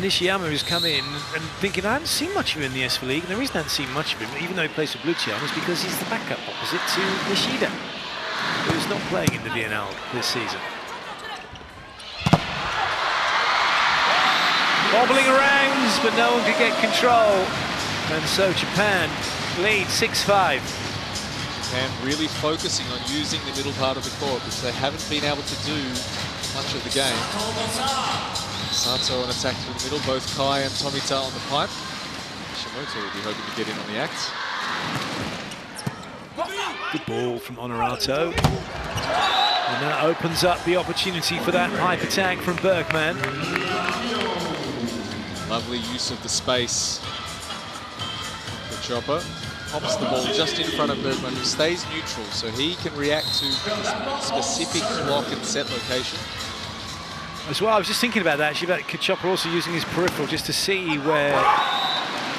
A: Nishiyama, who's come in and thinking, I haven't seen much of him in the SV League. And the reason I haven't seen much of him, even though he plays for Luciano, is because he's the backup opposite to Nishida, who's not playing in the VNL this season. Wobbling around, but no one could get control. And so Japan lead 6-5.
B: And really focusing on using the middle part of the court, which they haven't been able to do much of the game. Sato on attack through the middle, both Kai and Tomita on the pipe. Shimoto will be hoping to get in on the act.
A: Good ball from Honorato. And that opens up the opportunity for that pipe attack from Bergman.
B: Lovely use of the space. The chopper pops the ball just in front of Bergman, who stays neutral, so he can react to a specific block and set location.
A: As well, I was just thinking about that, actually, about Chopper also using his peripheral just to see where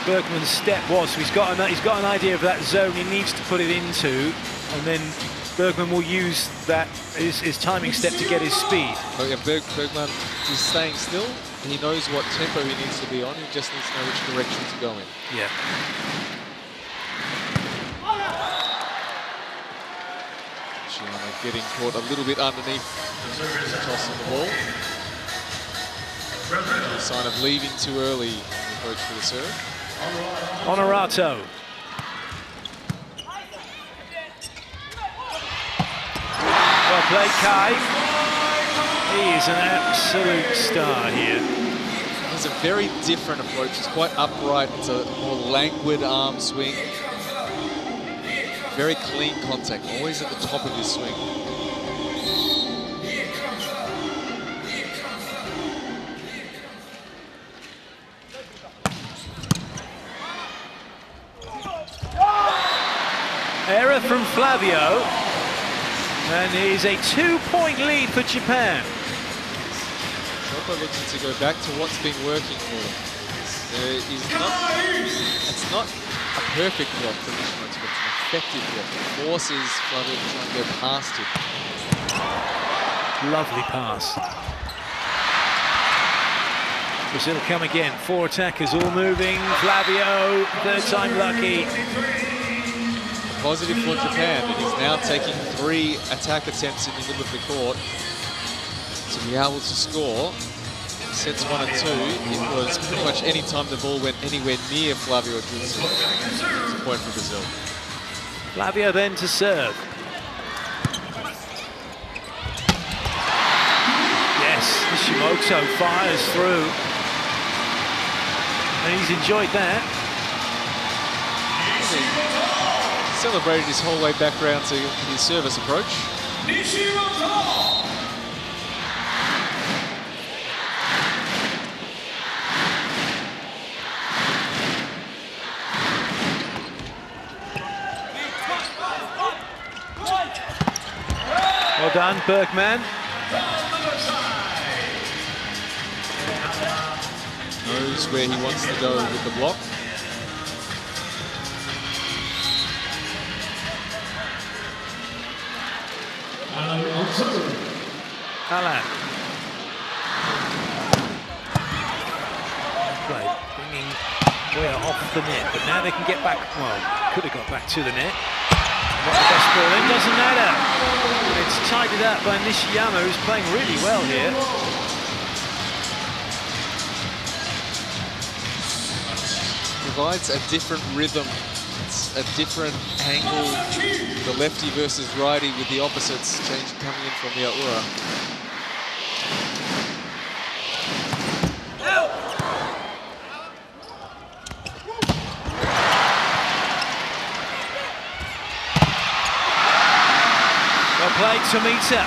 A: Bergman's step was. So he's got an idea of that zone he needs to put it into, and then Bergman will use that his timing step to get his speed.
B: Oh, yeah, Bergman is staying still. He knows what tempo he needs to be on. He just needs to know which direction to go in.
A: Yeah.
B: Chiba getting caught a little bit underneath the toss on the ball. A sign of leaving too early in the approach for the serve.
A: Honorato. Well played, Kai. He is an absolute star here.
B: It's a very different approach. It's quite upright. It's a more languid arm swing. Very clean contact, always at the top of his swing.
A: Error from Flavio, and he's a 2-point lead for Japan.
B: Chopper looking to go back to what's been working for him. It's not a perfect block from Nishimoto, but it's an effective block. It forces Flavio to try and go past him.
A: Lovely pass. Brazil come again, 4 attackers all moving. Flavio, third time lucky.
B: Positive for Japan, that he's now taking 3 attack attempts in the middle of the court to be able to score. sets 1 and 2, it was pretty much any time the ball went anywhere near Flavio Jutsu. It's a point for Brazil.
A: Flavio then to serve. Yes, Nishimoto fires through. And he's enjoyed that.
B: He celebrated his whole way back round to his service approach.
A: Well done, Bergman.
B: Knows where he wants to go with the block.
A: Alan. Play, bringing Weir off the net, but now they can get back. Well, could have got back to the net. Not the best ball in, doesn't matter. It's tidied up by Nishiyama, who's playing really well here.
B: Provides a different rhythm. It's a different angle. The lefty versus righty with the opposites change coming in from Yaura.
A: Well played, Tomita.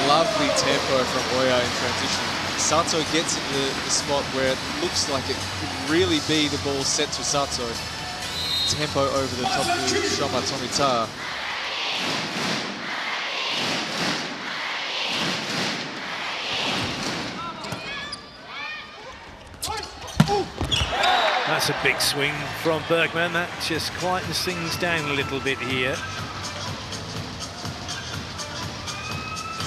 B: Lovely tempo from Oya in transition. Sato gets in the spot where it looks like it could really be the ball set to Sato. Tempo over the top of Shoma Tomita.
A: That's a big swing from Bergman. That just quietens things down a little bit here.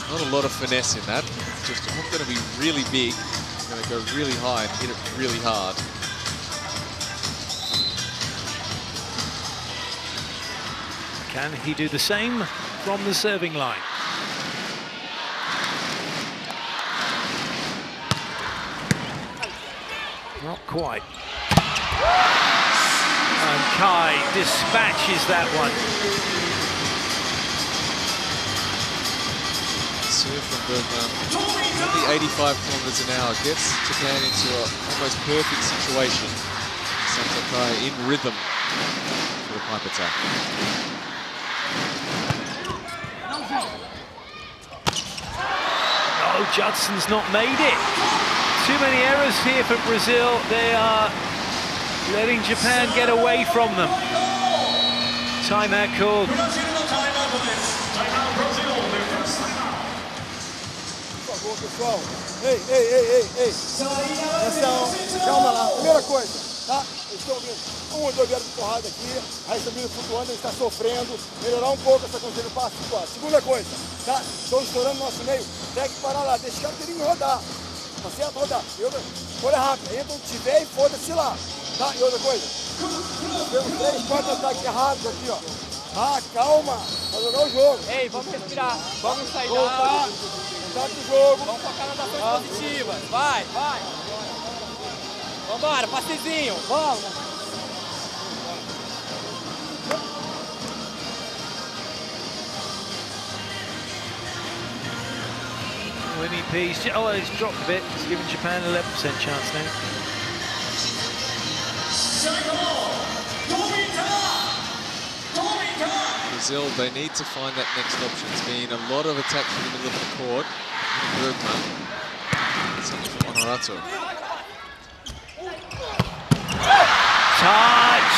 B: Not a lot of finesse in that. Just, I'm going to be really big. I'm going to go really high and hit it really hard.
A: Can he do the same from the serving line? Not quite. And Kai dispatches that one.
B: Serve from Bergman. Only 85 kilometers an hour gets Japan into an almost perfect situation. Sato Kai in rhythm for the pipe attack.
A: Oh, Judson's not made it. Too many errors here for Brazil. They are letting Japan get away from them. Timeout called.
D: Pessoal, ei. Atenção, calma lá. Primeira coisa, tá? Eles estão vindo. 1 ou 2 vieram de porrada aqui. Aí estão vindo flutuando, ele está sofrendo. Melhorar um pouco essa condição de passe. Segunda coisa, tá? Estão estourando nosso meio. Tem que parar lá, deixa o carteirinho rodar. Tá certo? Rodar. E outra, olha rápido. Entra onde tiver e foda-se lá. Tá? E outra coisa. Temos 3, 4 ataques errados aqui, ó. Ah, calma. Vai jogar o jogo.
E: Ei, vamos respirar. Vamos sair da
D: voltar. Do jogo.
E: Vamos focar nas ações positivas. Vai. Vambora, passezinho. Vamos.
A: Winnie P's. Oh, it's dropped a bit. It's giving Japan 11% chance now.
B: Brazil, they need to find that next option. It's been a lot of attacks in the middle of the court. Bergman. Something from Honorato.
A: Touch!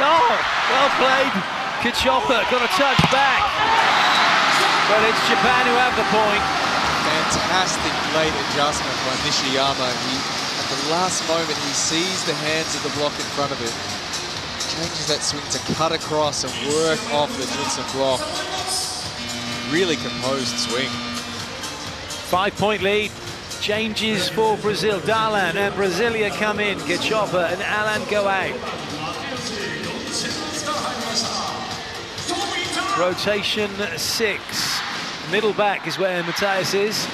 A: Oh, well played. Kichopa got a touch back. But it's Japan who have the point.
B: Fantastic late adjustment by Nishiyama. At the last moment, he sees the hands of the block in front of him. Changes that swing to cut across and work off the Jutsu block. Really composed swing.
A: 5-point lead. Changes for Brazil. Darlan and Brasilia come in. Kichopa and Alan go out. Rotation 6. Middle back is where Matthias is.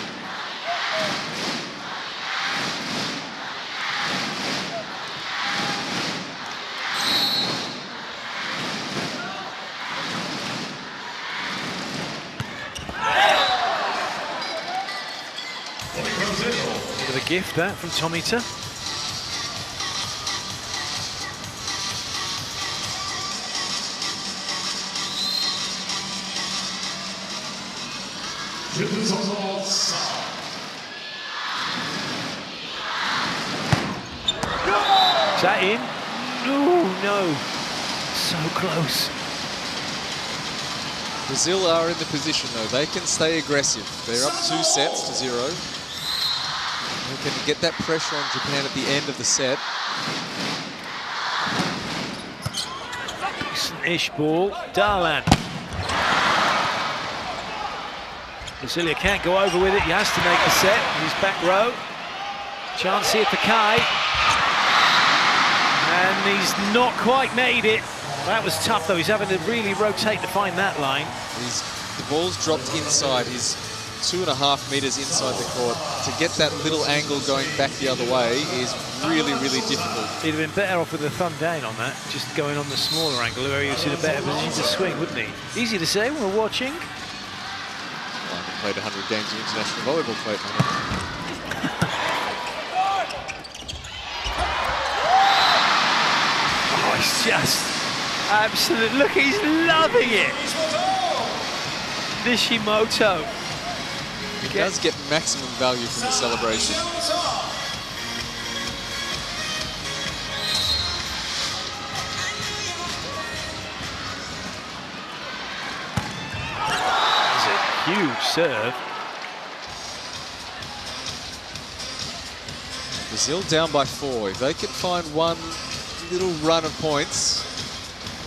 A: gift, that, from Tomita. Is that in? Oh, no. So close.
B: Brazil are in the position, though. They can stay aggressive. They're up 2-0. They can get that pressure on Japan at the end of the set.
A: Ish ball. Darlan. Brasilia can't go over with it. He has to make the set. He's back row. Chance here for Kai. And he's not quite made it. That was tough, though. He's having to really rotate to find that line.
B: The ball's dropped inside. He's 2.5 meters inside the court. To get that little angle going back the other way is really, really difficult.
A: He'd have been better off with a thumb down on that, just going on the smaller angle where he was in a better position to swing, wouldn't he? Easy to say when we're watching.
B: I haven't played 100 games of international volleyball, played 100.
A: He's just absolute. Look, he's loving it. Nishimoto.
B: He does get maximum value from the celebration.
A: It's a huge serve.
B: Brazil down by 4. If they can find one little run of points,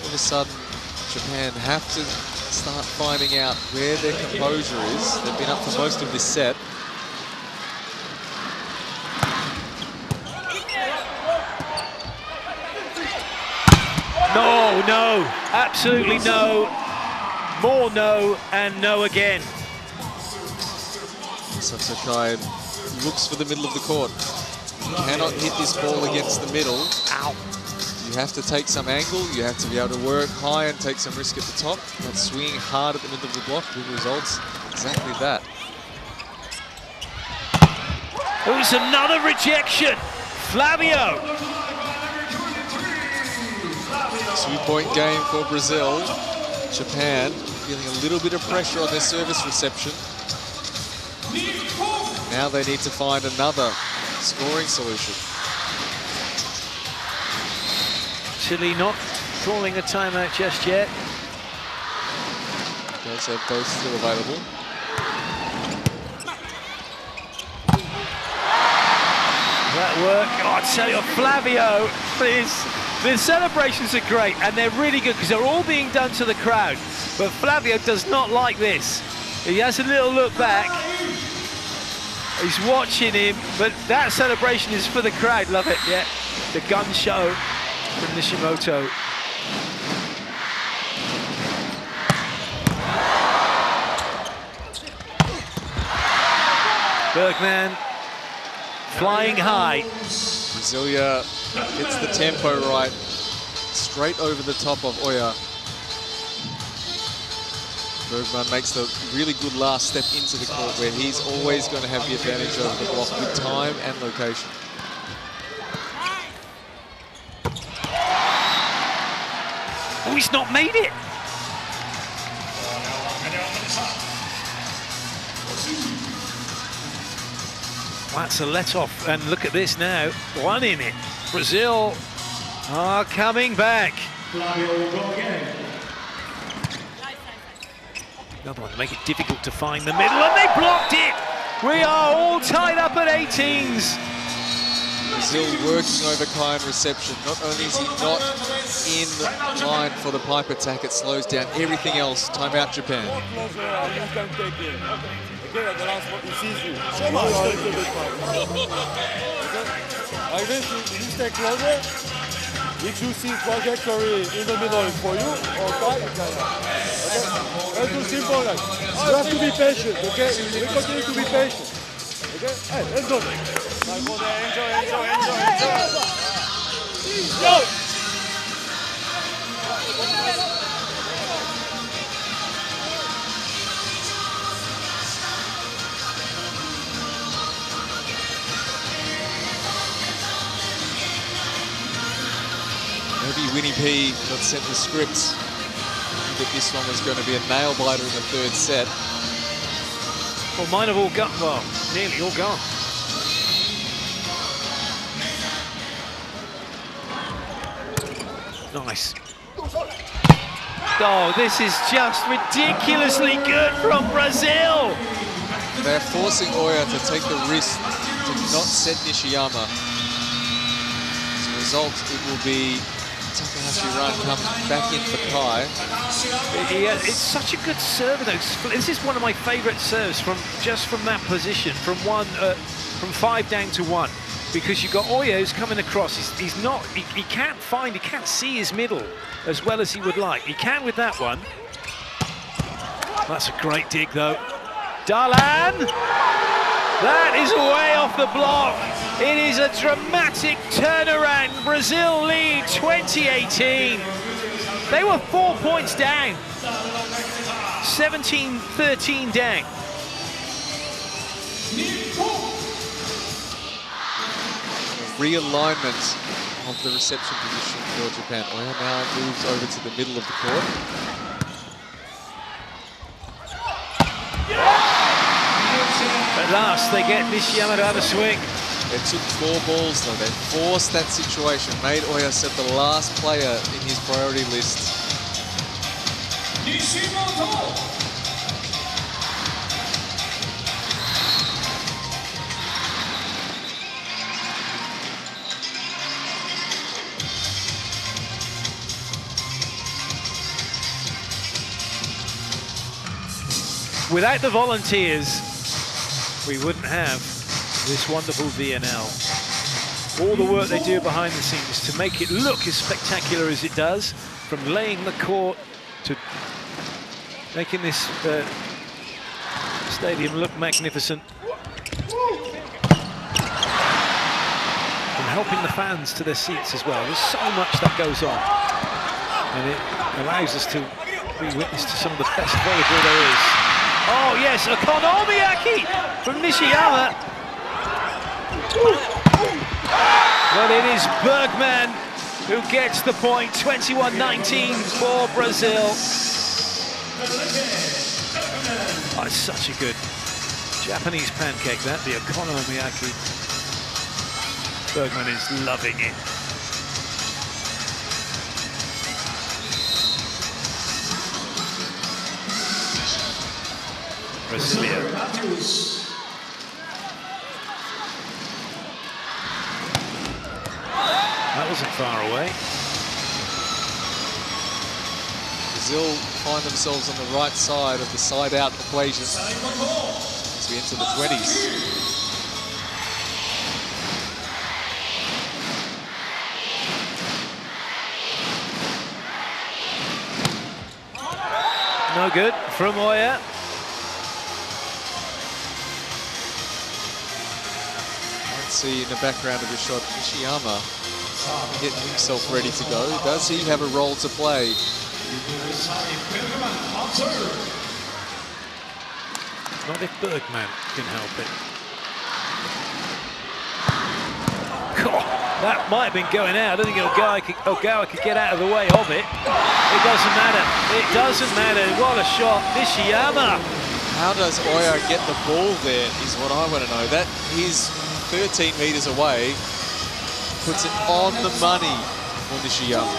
B: all of a sudden Japan have to start finding out where their composure is. They've been up for most of this set.
A: No, no, absolutely no. More no, and no again.
B: Sakai looks for the middle of the court. You cannot hit this ball against the middle.
A: Ow.
B: You have to take some angle, you have to be able to work high and take some risk at the top. And swinging hard at the middle of the block with results exactly that.
A: Oh, it's another rejection. Flavio.
B: 2-point game for Brazil. Japan feeling a little bit of pressure on their service reception. Now they need to find another scoring solution.
A: Chile not calling a timeout just yet.
B: Does have both still available.
A: That work. Oh, I tell you, Flavio, please. The celebrations are great, and they're really good because they're all being done to the crowd. But Flavio does not like this. He has a little look back. He's watching him, but that celebration is for the crowd. Love it, yeah. The gun show from Nishimoto. Bergman flying high.
B: Brasilia gets the tempo right, straight over the top of Oya. Bergman makes the really good last step into the court where he's always going to have the advantage over the block with time and location.
A: Oh, he's not made it. That's a let-off, and look at this now. One in it. Brazil are coming back. Another one to make it difficult to find the middle, and they blocked it! We are all tied up at 18s.
B: Brazil working over Kai in reception. Not only is he not in line for the pipe attack, it slows down everything else. Timeout, Japan.
D: Okay, at the last one, he sees you. Like this, you stay closer. If you see trajectory in the middle is for you, or Kai, you can. Okay? Let's do simple like. You have to be patient, okay? We continue to be patient. Okay? Hey, let's go. Enjoy. Go!
B: MVP got sent the script that this one was going to be a nail-biter in the third set.
A: Well, mine have all gone, well, nearly all gone. Nice. Oh, this is just ridiculously good from Brazil.
B: They're forcing Oya to take the risk to not set Nishiyama. As a result, it will be Takahashi Run comes back in for Kai.
A: Yeah, it's such a good serve, though. This is one of my favourite serves from that position, from 5 down to 1, because you've got Oya who's coming across. He can't see his middle as well as he would like. He can with that one. That's a great dig, though. Darlan! That is way off the block. It is a dramatic turnaround. Brazil lead 2018. They were 4 points down. 17-13 down.
B: Realignment of the reception position for Japan. Oya now moves over to the middle of the court.
A: At last, they get Nishiyama to have a swing.
B: It took 4 balls, though. They forced that situation, made Oya set the last player in his priority list.
A: Without the volunteers, we wouldn't have this wonderful VNL. All the work they do behind the scenes to make it look as spectacular as it does, from laying the court to making this stadium look magnificent, and helping the fans to their seats as well. There's so much that goes on, and it allows us to be witness to some of the best volleyball there is. Oh yes, Okonomiyaki from Nishiyama. But it is Bergman who gets the point. 21-19 for Brazil. Oh, it's such a good Japanese pancake, that, the Okonomiyaki. Bergman is loving it. Brasilia. That wasn't far away.
B: Brazil find themselves on the right side of the side-out equation as we enter the 20s.
A: No good from Oya.
B: See in the background of the shot, Nishiyama getting himself ready to go. Does he have a role to play?
A: Not if Bergman can help it. God, that might have been going out. I don't think Ogawa could get out of the way of it. It doesn't matter. It doesn't matter. What a shot. Nishiyama.
B: How does Oya get the ball there is what I want to know. That is 13 metres away, puts it on the money for Nishiyama.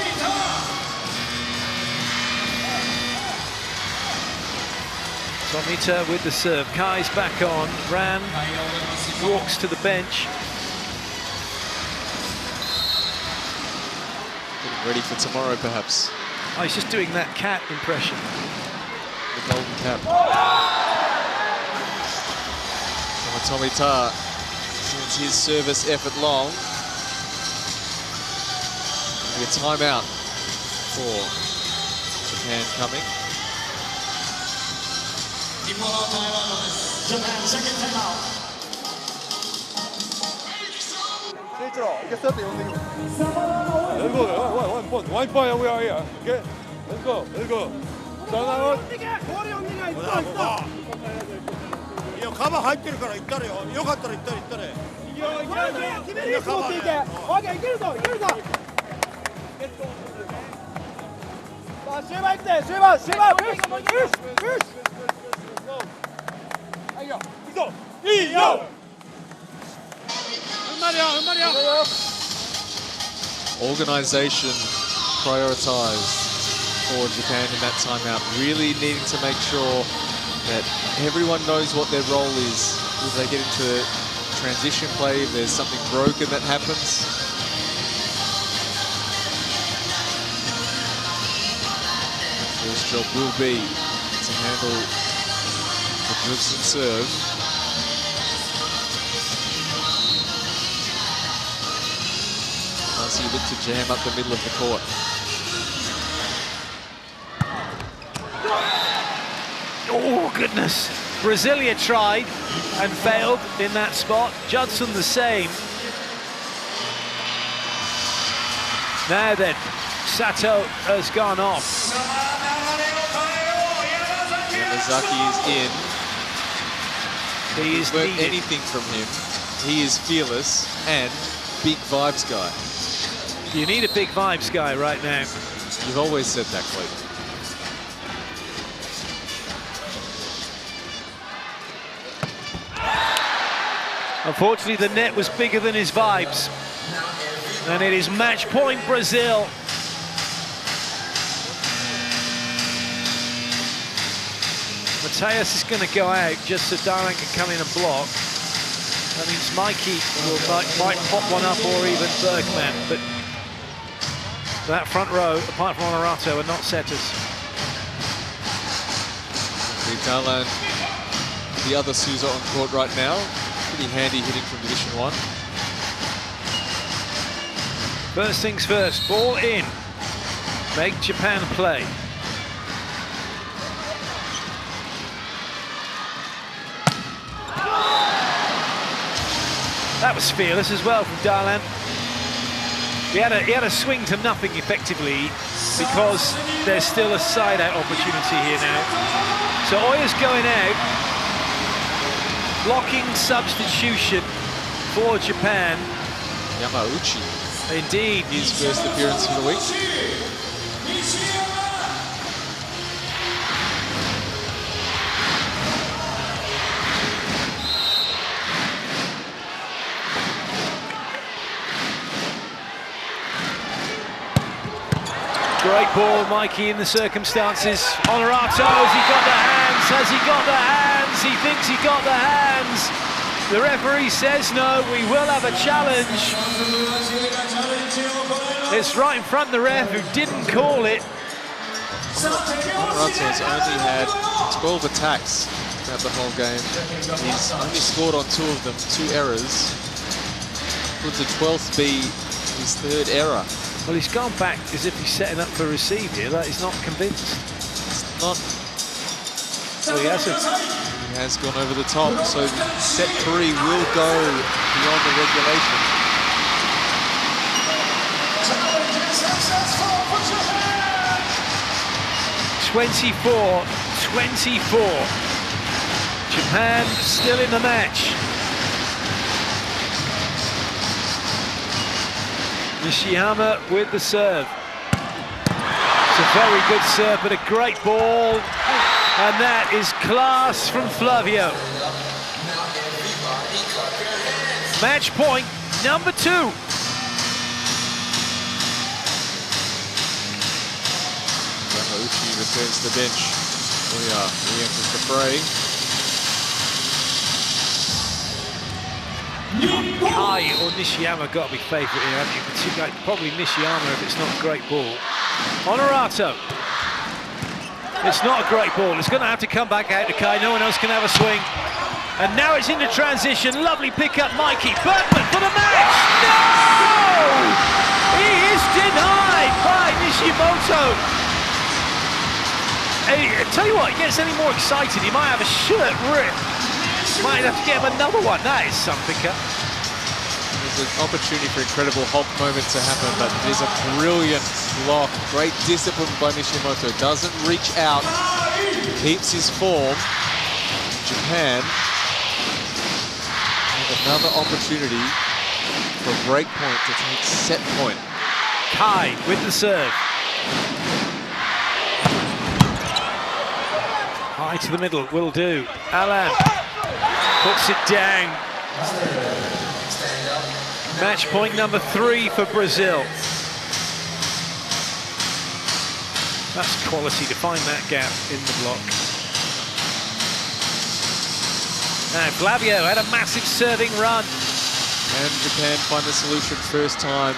A: Tomita with the serve. Kai's back on. Ran, walks to the bench.
B: Getting ready for tomorrow, perhaps.
A: Oh, he's just doing that cat impression.
B: The golden cap. Tomita, since his service effort long, a timeout for Japan coming.
C: Japan, second timeout.
D: Let's go. One point, we are here. Okay? Let's go. Turn いや、カバー入ってるから行ったれよ。よかったら行ったれ。いや、決めるやつ持っていけ。オッケー、いけるぞ。
B: Organisation prioritised for Japan in that timeout, really needing to make sure that everyone knows what their role is. If they get into transition play, if there's something broken that happens. First job will be to handle the Brisbane serve. As he looked to jam up the middle of the court.
A: Oh, goodness. Brasilia tried and failed in that spot. Judson the same. Now then, Sato has gone off.
B: Yamazaki is in.
A: He is
B: Learned
A: needed.
B: anything from him. He is fearless and big vibes guy.
A: You need a big vibes guy right now.
B: You've always said that, Clayton.
A: Unfortunately, the net was bigger than his vibes. And it is match point Brazil. Mateus is going to go out just so Darlan can come in and block. That means Mikey might pop one up, or even Bergman. But that front row, apart from Honorato, are not setters.
B: Darlan, the other Sousa on court right now. Pretty handy hitting from Division 1.
A: First things first, ball in. Make Japan play. That was fearless as well from Darlan. He had a swing to nothing effectively, because there's still a side-out opportunity here now. So Oya's going out. Blocking substitution for Japan.
B: Yamauchi.
A: Indeed.
B: His first appearance for the week.
A: Great ball, Mikey, in the circumstances. Honorato, has he got the hands? Has he got the hands? He thinks he got the hands. The referee says no, we will have a challenge. It's right in front of the ref, who didn't call it.
B: Honorato has only had 12 attacks throughout the whole game. He's only scored on 2 of them, 2 errors. Would the 12th be his 3rd error?
A: Well, he's gone back as if he's setting up for receive here. That he's not convinced.
B: It's not.
A: Well, he hasn't.
B: He has gone over the top, so set 3 will go beyond the regulation.
A: (24-24). Japan still in the match. Nishiyama with the serve. It's a very good serve, but a great ball. And that is class from Flavio. Match point number 2.
B: Yamauchi returns to the bench. Oya re-enters the fray.
A: Kai or Nishiyama got to be favourite here, haven't you? Particularly, probably Nishiyama if it's not a great ball. Honorato. It's not a great ball. It's going to have to come back out to Kai. No one else can have a swing. And now it's into transition. Lovely pick-up, Mikey. Bergman for the match! No! He is denied by Nishimoto. Hey, tell you what, he gets any more excited, he might have a shirt rip. Might have to get him another one. That is some pick-up.
B: There's an opportunity for incredible Hulk moment to happen, but it is a brilliant block. Great discipline by Nishimoto. Doesn't reach out, keeps his form. Japan have another opportunity for break point to take set point.
A: Kai with the serve. High to the middle, will do. Alan puts it down. Match point number 3 for Brazil. That's quality to find that gap in the block. Now Flavio had a massive serving run.
B: And Japan find the solution first time.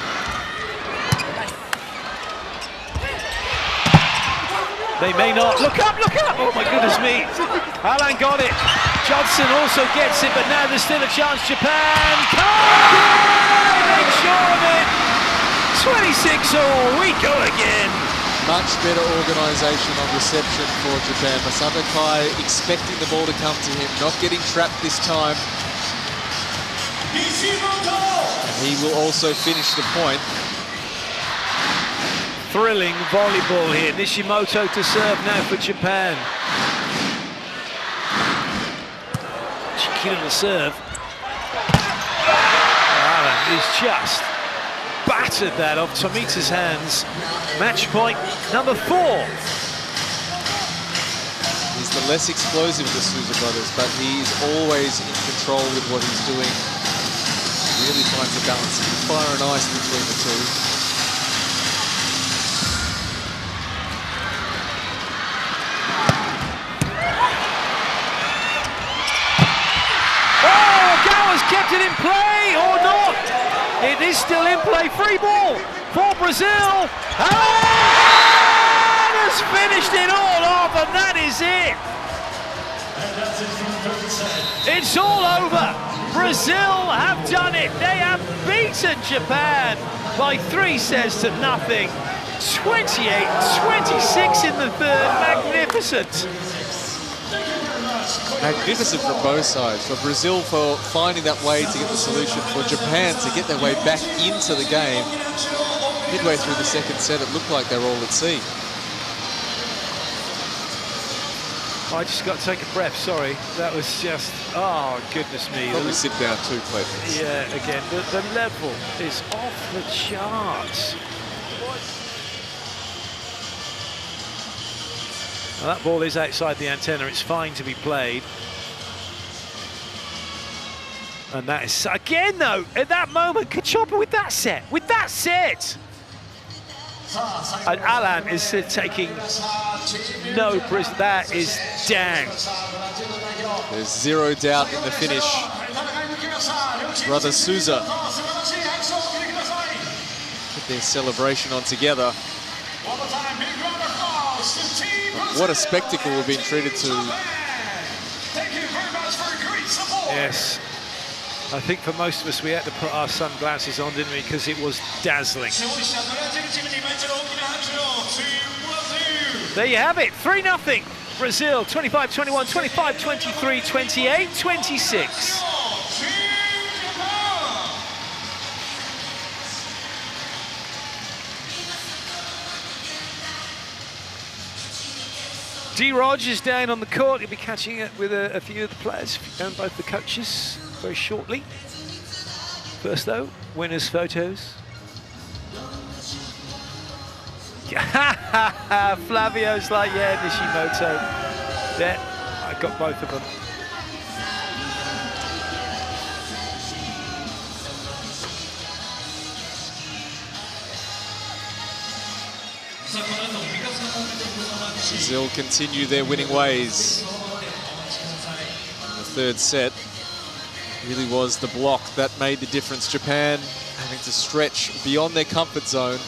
A: They may not. Look up, look up! Oh my goodness me. Alan got it. Johnson also gets it, but now there's still a chance. Japan make sure of it. 26-all, we go again.
B: Much better organisation on reception for Japan. Masato Kai expecting the ball to come to him, not getting trapped this time. And he will also finish the point.
A: Thrilling volleyball here. Nishimoto to serve now for Japan. Chiquita to serve. Alan is just battered that off Tomita's hands. Match point number 4.
B: He's the less explosive of the Souza brothers, but he's always in control with what he's doing. Really finds a balance. Fire and ice between the two.
A: Oh, Ogawa's kept it in play or not? It is still in play. Free ball for Brazil. And has finished it all off, and that is it. It's all over. Brazil have done it. They have beaten Japan by 3 sets to nothing. 28-26 in the third. Magnificent.
B: Magnificent from both sides. For Brazil for finding that way to get the solution. For Japan to get their way back into the game. Midway through the second set, it looked like they were all at sea.
A: I just got to take a breath, sorry. That was just, oh, goodness me.
B: Probably sit down too, Clayton.
A: Yeah, again, the level is off the charts. Well, that ball is outside the antenna. It's fine to be played. And that is, again though, at that moment, Chiba with that set. And Alan is taking no prison. That is down.
B: There's 0 doubt in the finish. Brother Souza put their celebration on together. What a spectacle we've been treated to.
A: Yes. I think for most of us, we had to put our sunglasses on, didn't we? Because it was dazzling. There you have it, 3-0. Brazil, 25-21, 25-23, 28-26. D. Rogers down on the court. He'll be catching it with a few of the players and both the coaches very shortly. First though, winners' photos. Flavio's like, yeah, Nishimoto. Yeah, I got both of them.
B: Brazil continue their winning ways. In the third set, really was the block that made the difference. Japan having to stretch beyond their comfort zone.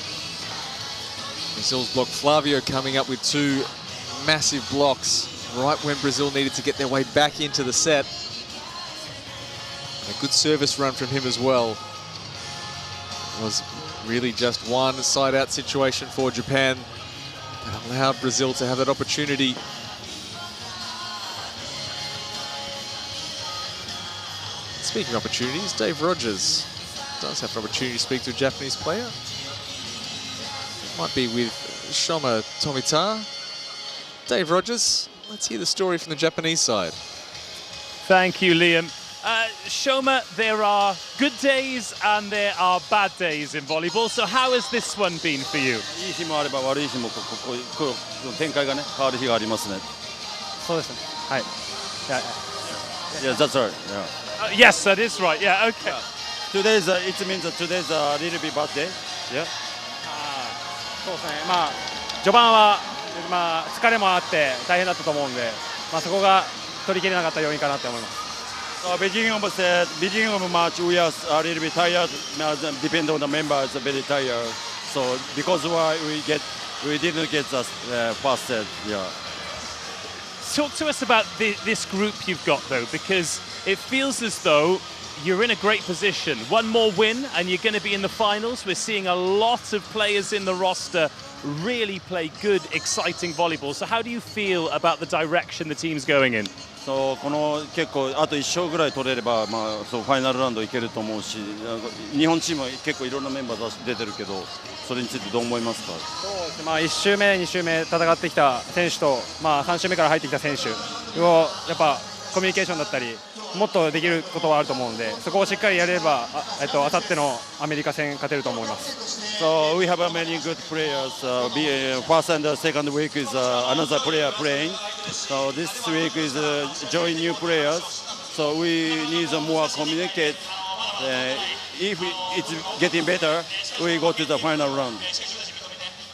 B: Brazil's block, Flavio coming up with 2 massive blocks right when Brazil needed to get their way back into the set. And a good service run from him as well. It was really just one side-out situation for Japan that allowed Brazil to have that opportunity. Speaking of opportunities, Dave Rogers does have an opportunity to speak to a Japanese player. Might be with Shoma Tomita. Dave Rogers, let's hear the story from the Japanese side.
F: Thank you, Liam. Shoma, there are good days and there are bad days in volleyball. So how has this one been for you?
E: そうですね。はい。Yeah.
G: Yeah, that's right. Yeah.
F: Yes, that is right. Yeah, okay.
G: Today's it means that today's a little bit bad day. Yeah.
E: そうですね。まあ序盤はまあ疲れもあって大変だったと思うんで、まあそこが取り切れなかった要因かなって思います。
G: So beginning of match, we are a little bit tired. Depend on the members, very tired. So because why we didn't get the first set. Yeah.
F: Talk to us about this group you've got, though, because it feels as though you're in a great position. One more win and you're going to be in the finals. We're seeing a lot of players in the roster really play good, exciting volleyball. So how do you feel about the direction the team's going in?
G: そうこの結構あと1勝ぐらい取れれば、まあ、そうファイナルラウンドいけると思うし、日本チームは結構いろんなメンバー出てるけど、それについてどう思いますか？
E: そうですね。まあ1周目、2周目戦ってきた選手と、まあ3周目から入ってきた選手をやっぱコミュニケーションだったり、もっとできることはあると思うので、そこをしっかりやれば、あさってのアメリカ戦勝てると思います。
G: So we have many good players. First and second week is another player playing. So this week is join new players. So we need more communicate. If it's getting better, we go to the final round.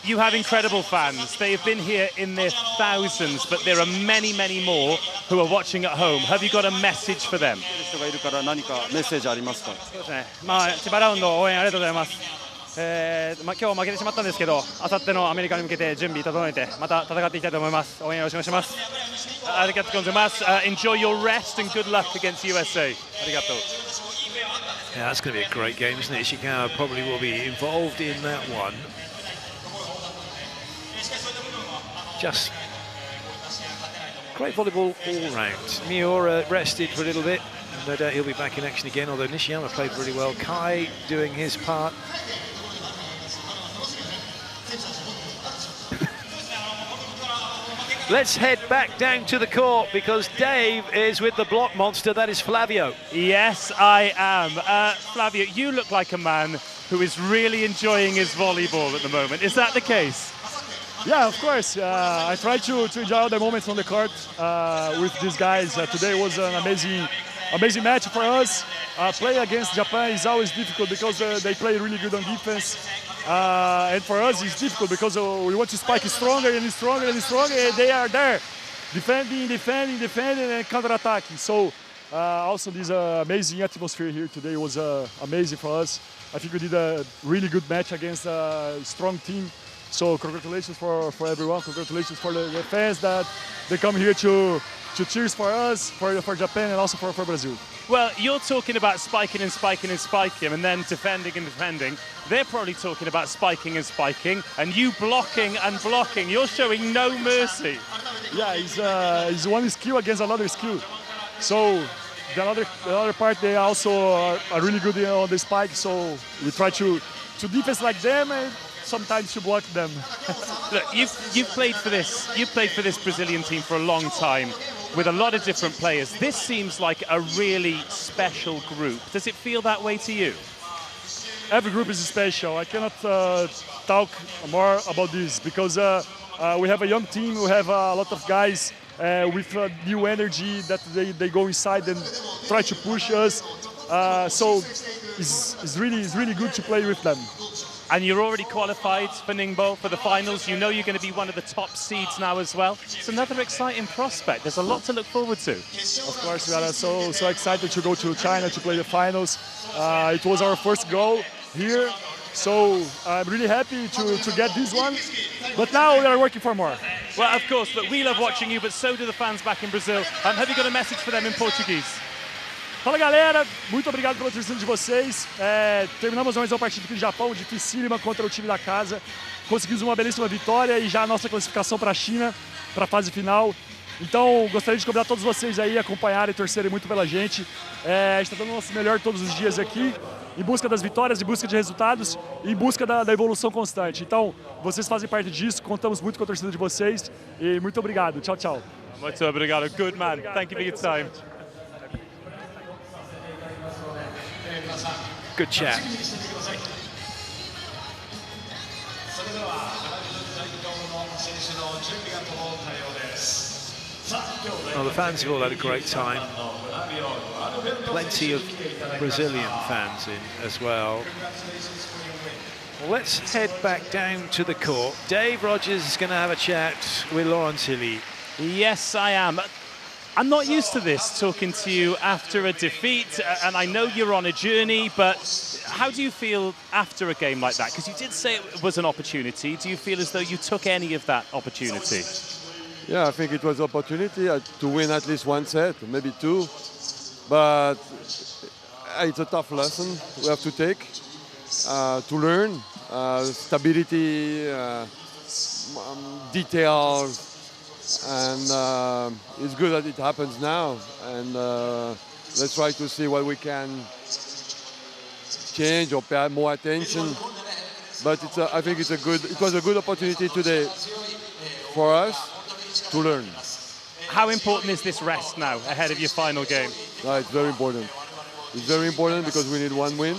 F: You have incredible fans. They have been here in their thousands, but there are many, many more who are watching at home. Have you got a message for them?
G: 人がいるから何かメッセージありますか？
E: そうですね。まあ千葉ラウンド応援ありがとうございます。まあ今日負けてしまったんですけど、あさってのアメリカに向けて準備整えてまた戦っていきたいと思います。応援よろしくお願いします。
F: ありがとうございます。Enjoy your rest and good luck against USA. ありがとう。
A: Yeah, that's going to be a great game, isn't it? Ishikawa probably will be involved in that one. Just great volleyball all round. Miura rested for a little bit. No doubt he'll be back in action again, although Nishiyama played really well. Kai doing his part. Let's head back down to the court because Dave is with the block monster. That is Flavio.
F: Yes, I am. Flavio, you look like a man who is really enjoying his volleyball at the moment. Is that the case?
D: Yeah, of course. I try to enjoy all the moments on the court with these guys. Today was an amazing match for us. Play against Japan is always difficult because they play really good on defense. And for us, it's difficult because we want to spike stronger and stronger and stronger, and they are there, defending, and counter-attacking. So also this amazing atmosphere here today was amazing for us. I think we did a really good match against a strong team. So congratulations for everyone. Congratulations for the fans that they come here to cheers for us, for Japan, and also for Brazil.
F: Well, you're talking about spiking and spiking and spiking, and then defending and defending. They're probably talking about spiking and spiking, and you blocking and blocking. You're showing no mercy.
D: Yeah, it's one skill against another skill. So the other part, they also are really good on the spike. So we try to defense like them and sometimes to block them.
F: Look, you've played for this. You've played for this Brazilian team for a long time, with a lot of different players. This seems like a really special group. Does it feel that way to you?
D: Every group is special. I cannot talk more about this because we have a young team. We have a lot of guys with new energy that they go inside and try to push us. So it's really good to play with them.
F: And you're already qualified for Ningbo for the finals. You know you're going to be one of the top seeds now as well. It's another exciting prospect. There's a lot to look forward to.
D: Of course, we are so excited to go to China to play the finals. It was our first goal here, so I'm really happy to get this one. But now we are working for more.
F: Well, of course, but we love watching you, but so do the fans back in Brazil. Have you got a message for them in Portuguese?
D: Fala galera, muito obrigado pela torcida de vocês. Terminamos mais uma partida aqui no Japão, dificílima contra o time da casa. Conseguimos uma belíssima vitória e já a nossa classificação para a China, para a fase final. Então, gostaria de convidar todos vocês aí a acompanharem e torcerem muito pela gente. A gente está dando o nosso melhor todos os dias aqui, em busca das vitórias, em busca de resultados e em busca da evolução constante. Então, vocês fazem parte disso, contamos muito com a torcida de vocês e muito obrigado. Tchau, tchau.
F: Muito obrigado. Good man. Thank you for your time.
A: Good chat.
C: Sa
A: Well, the fans have all had a great time. Plenty of Brazilian fans in as well. Well, let's head back down to the court. Dave Rogers is going to have a chat with Laurent Tilly.
F: Yes, I am. I'm not used to this, talking to you after a defeat, and I know you're on a journey, but how do you feel after a game like that? Because you did say it was an opportunity. Do you feel as though you took any of that opportunity?
D: Yeah, I think it was an opportunity to win at least one set, maybe two. But it's a tough lesson we have to take to learn. Stability, details, and it's good that it happens now. And let's try to see what we can change or pay more attention. But I think it was a good opportunity today for us to learn.
F: How important is this rest now ahead of your final game?
D: It's very important. It's very important because we need one win.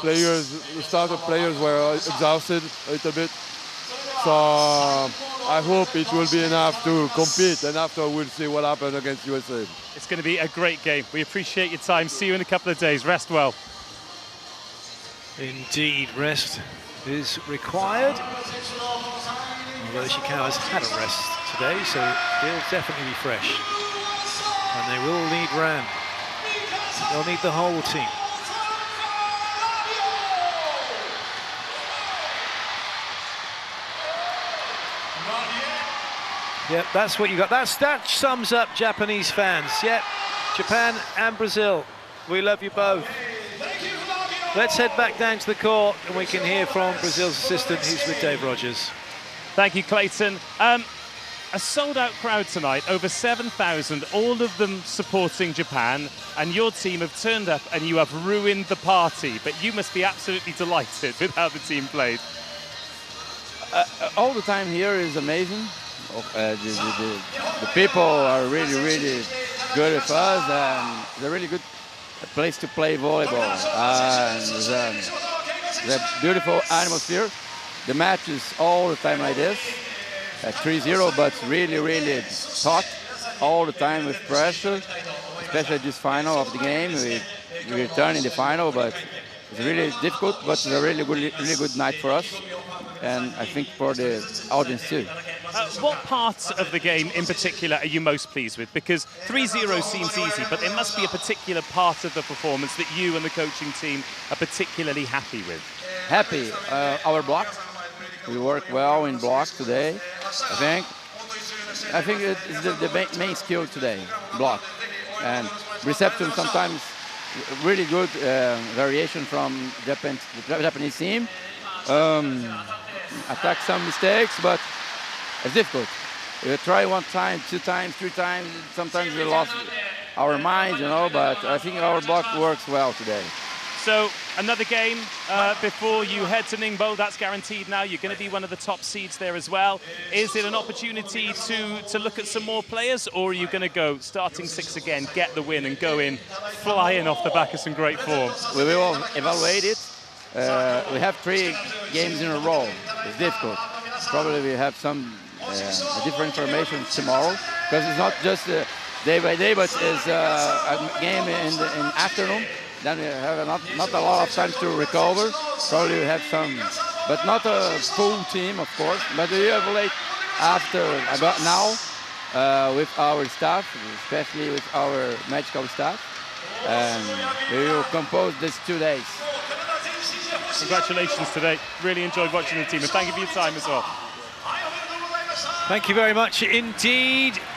D: The starter players were exhausted a little bit. So I hope it will be enough to compete, and after we'll see what happens against USA.
F: It's going to be a great game. We appreciate your time. See you in a couple of days. Rest well.
A: Indeed, rest is required. Although Ishikawa's had a rest today, so he'll definitely be fresh. And they will need Ran. They'll need the whole team. Yep, that's what you got. That sums up Japanese fans. Yep, Japan and Brazil. We love you both. Let's head back down to the court and we can hear from Brazil's assistant, who's with Dave Rogers.
F: Thank you, Clayton. A sold-out crowd tonight, over 7,000, all of them supporting Japan, and your team have turned up and you have ruined the party, but you must be absolutely delighted with how the team played.
G: All the time here is amazing. The people are really, really good with us, and it's a really good place to play volleyball. The beautiful atmosphere. The match is all the time like this, at 3-0, but really, really hot all the time with pressure, especially this final of the game. We return in the final, but it's really difficult, but it's a really good night for us, and I think for the audience too.
F: What part of the game in particular are you most pleased with? Because 3-0 seems easy, but there must be a particular part of the performance that you and the coaching team are particularly happy with.
G: Happy, our block. We work well in block today, I think it's the main skill today, block. And reception sometimes really good variation from the Japanese team. Attack some mistakes, but it's difficult. We try one time, 2 times, 3 times, sometimes we lost our minds, but I think our block works well today.
F: So another game before you head to Ningbo, that's guaranteed now. You're going to be one of the top seeds there as well. Is it an opportunity to look at some more players, or are you going to go starting 6 again, get the win and go in flying off the back of some great form?
G: We will evaluate it. We have 3 games in a row. It's difficult. Probably we have some different information tomorrow, because it's not just day by day, but it's a game in the afternoon. Then we have not a lot of time to recover. Probably we have some, but not a full team, of course. But we evaluate after about now with our staff, especially with our medical staff, and we will compose these 2 days.
F: Congratulations today. Really enjoyed watching the team, and thank you for your time as well.
A: Thank you very much indeed.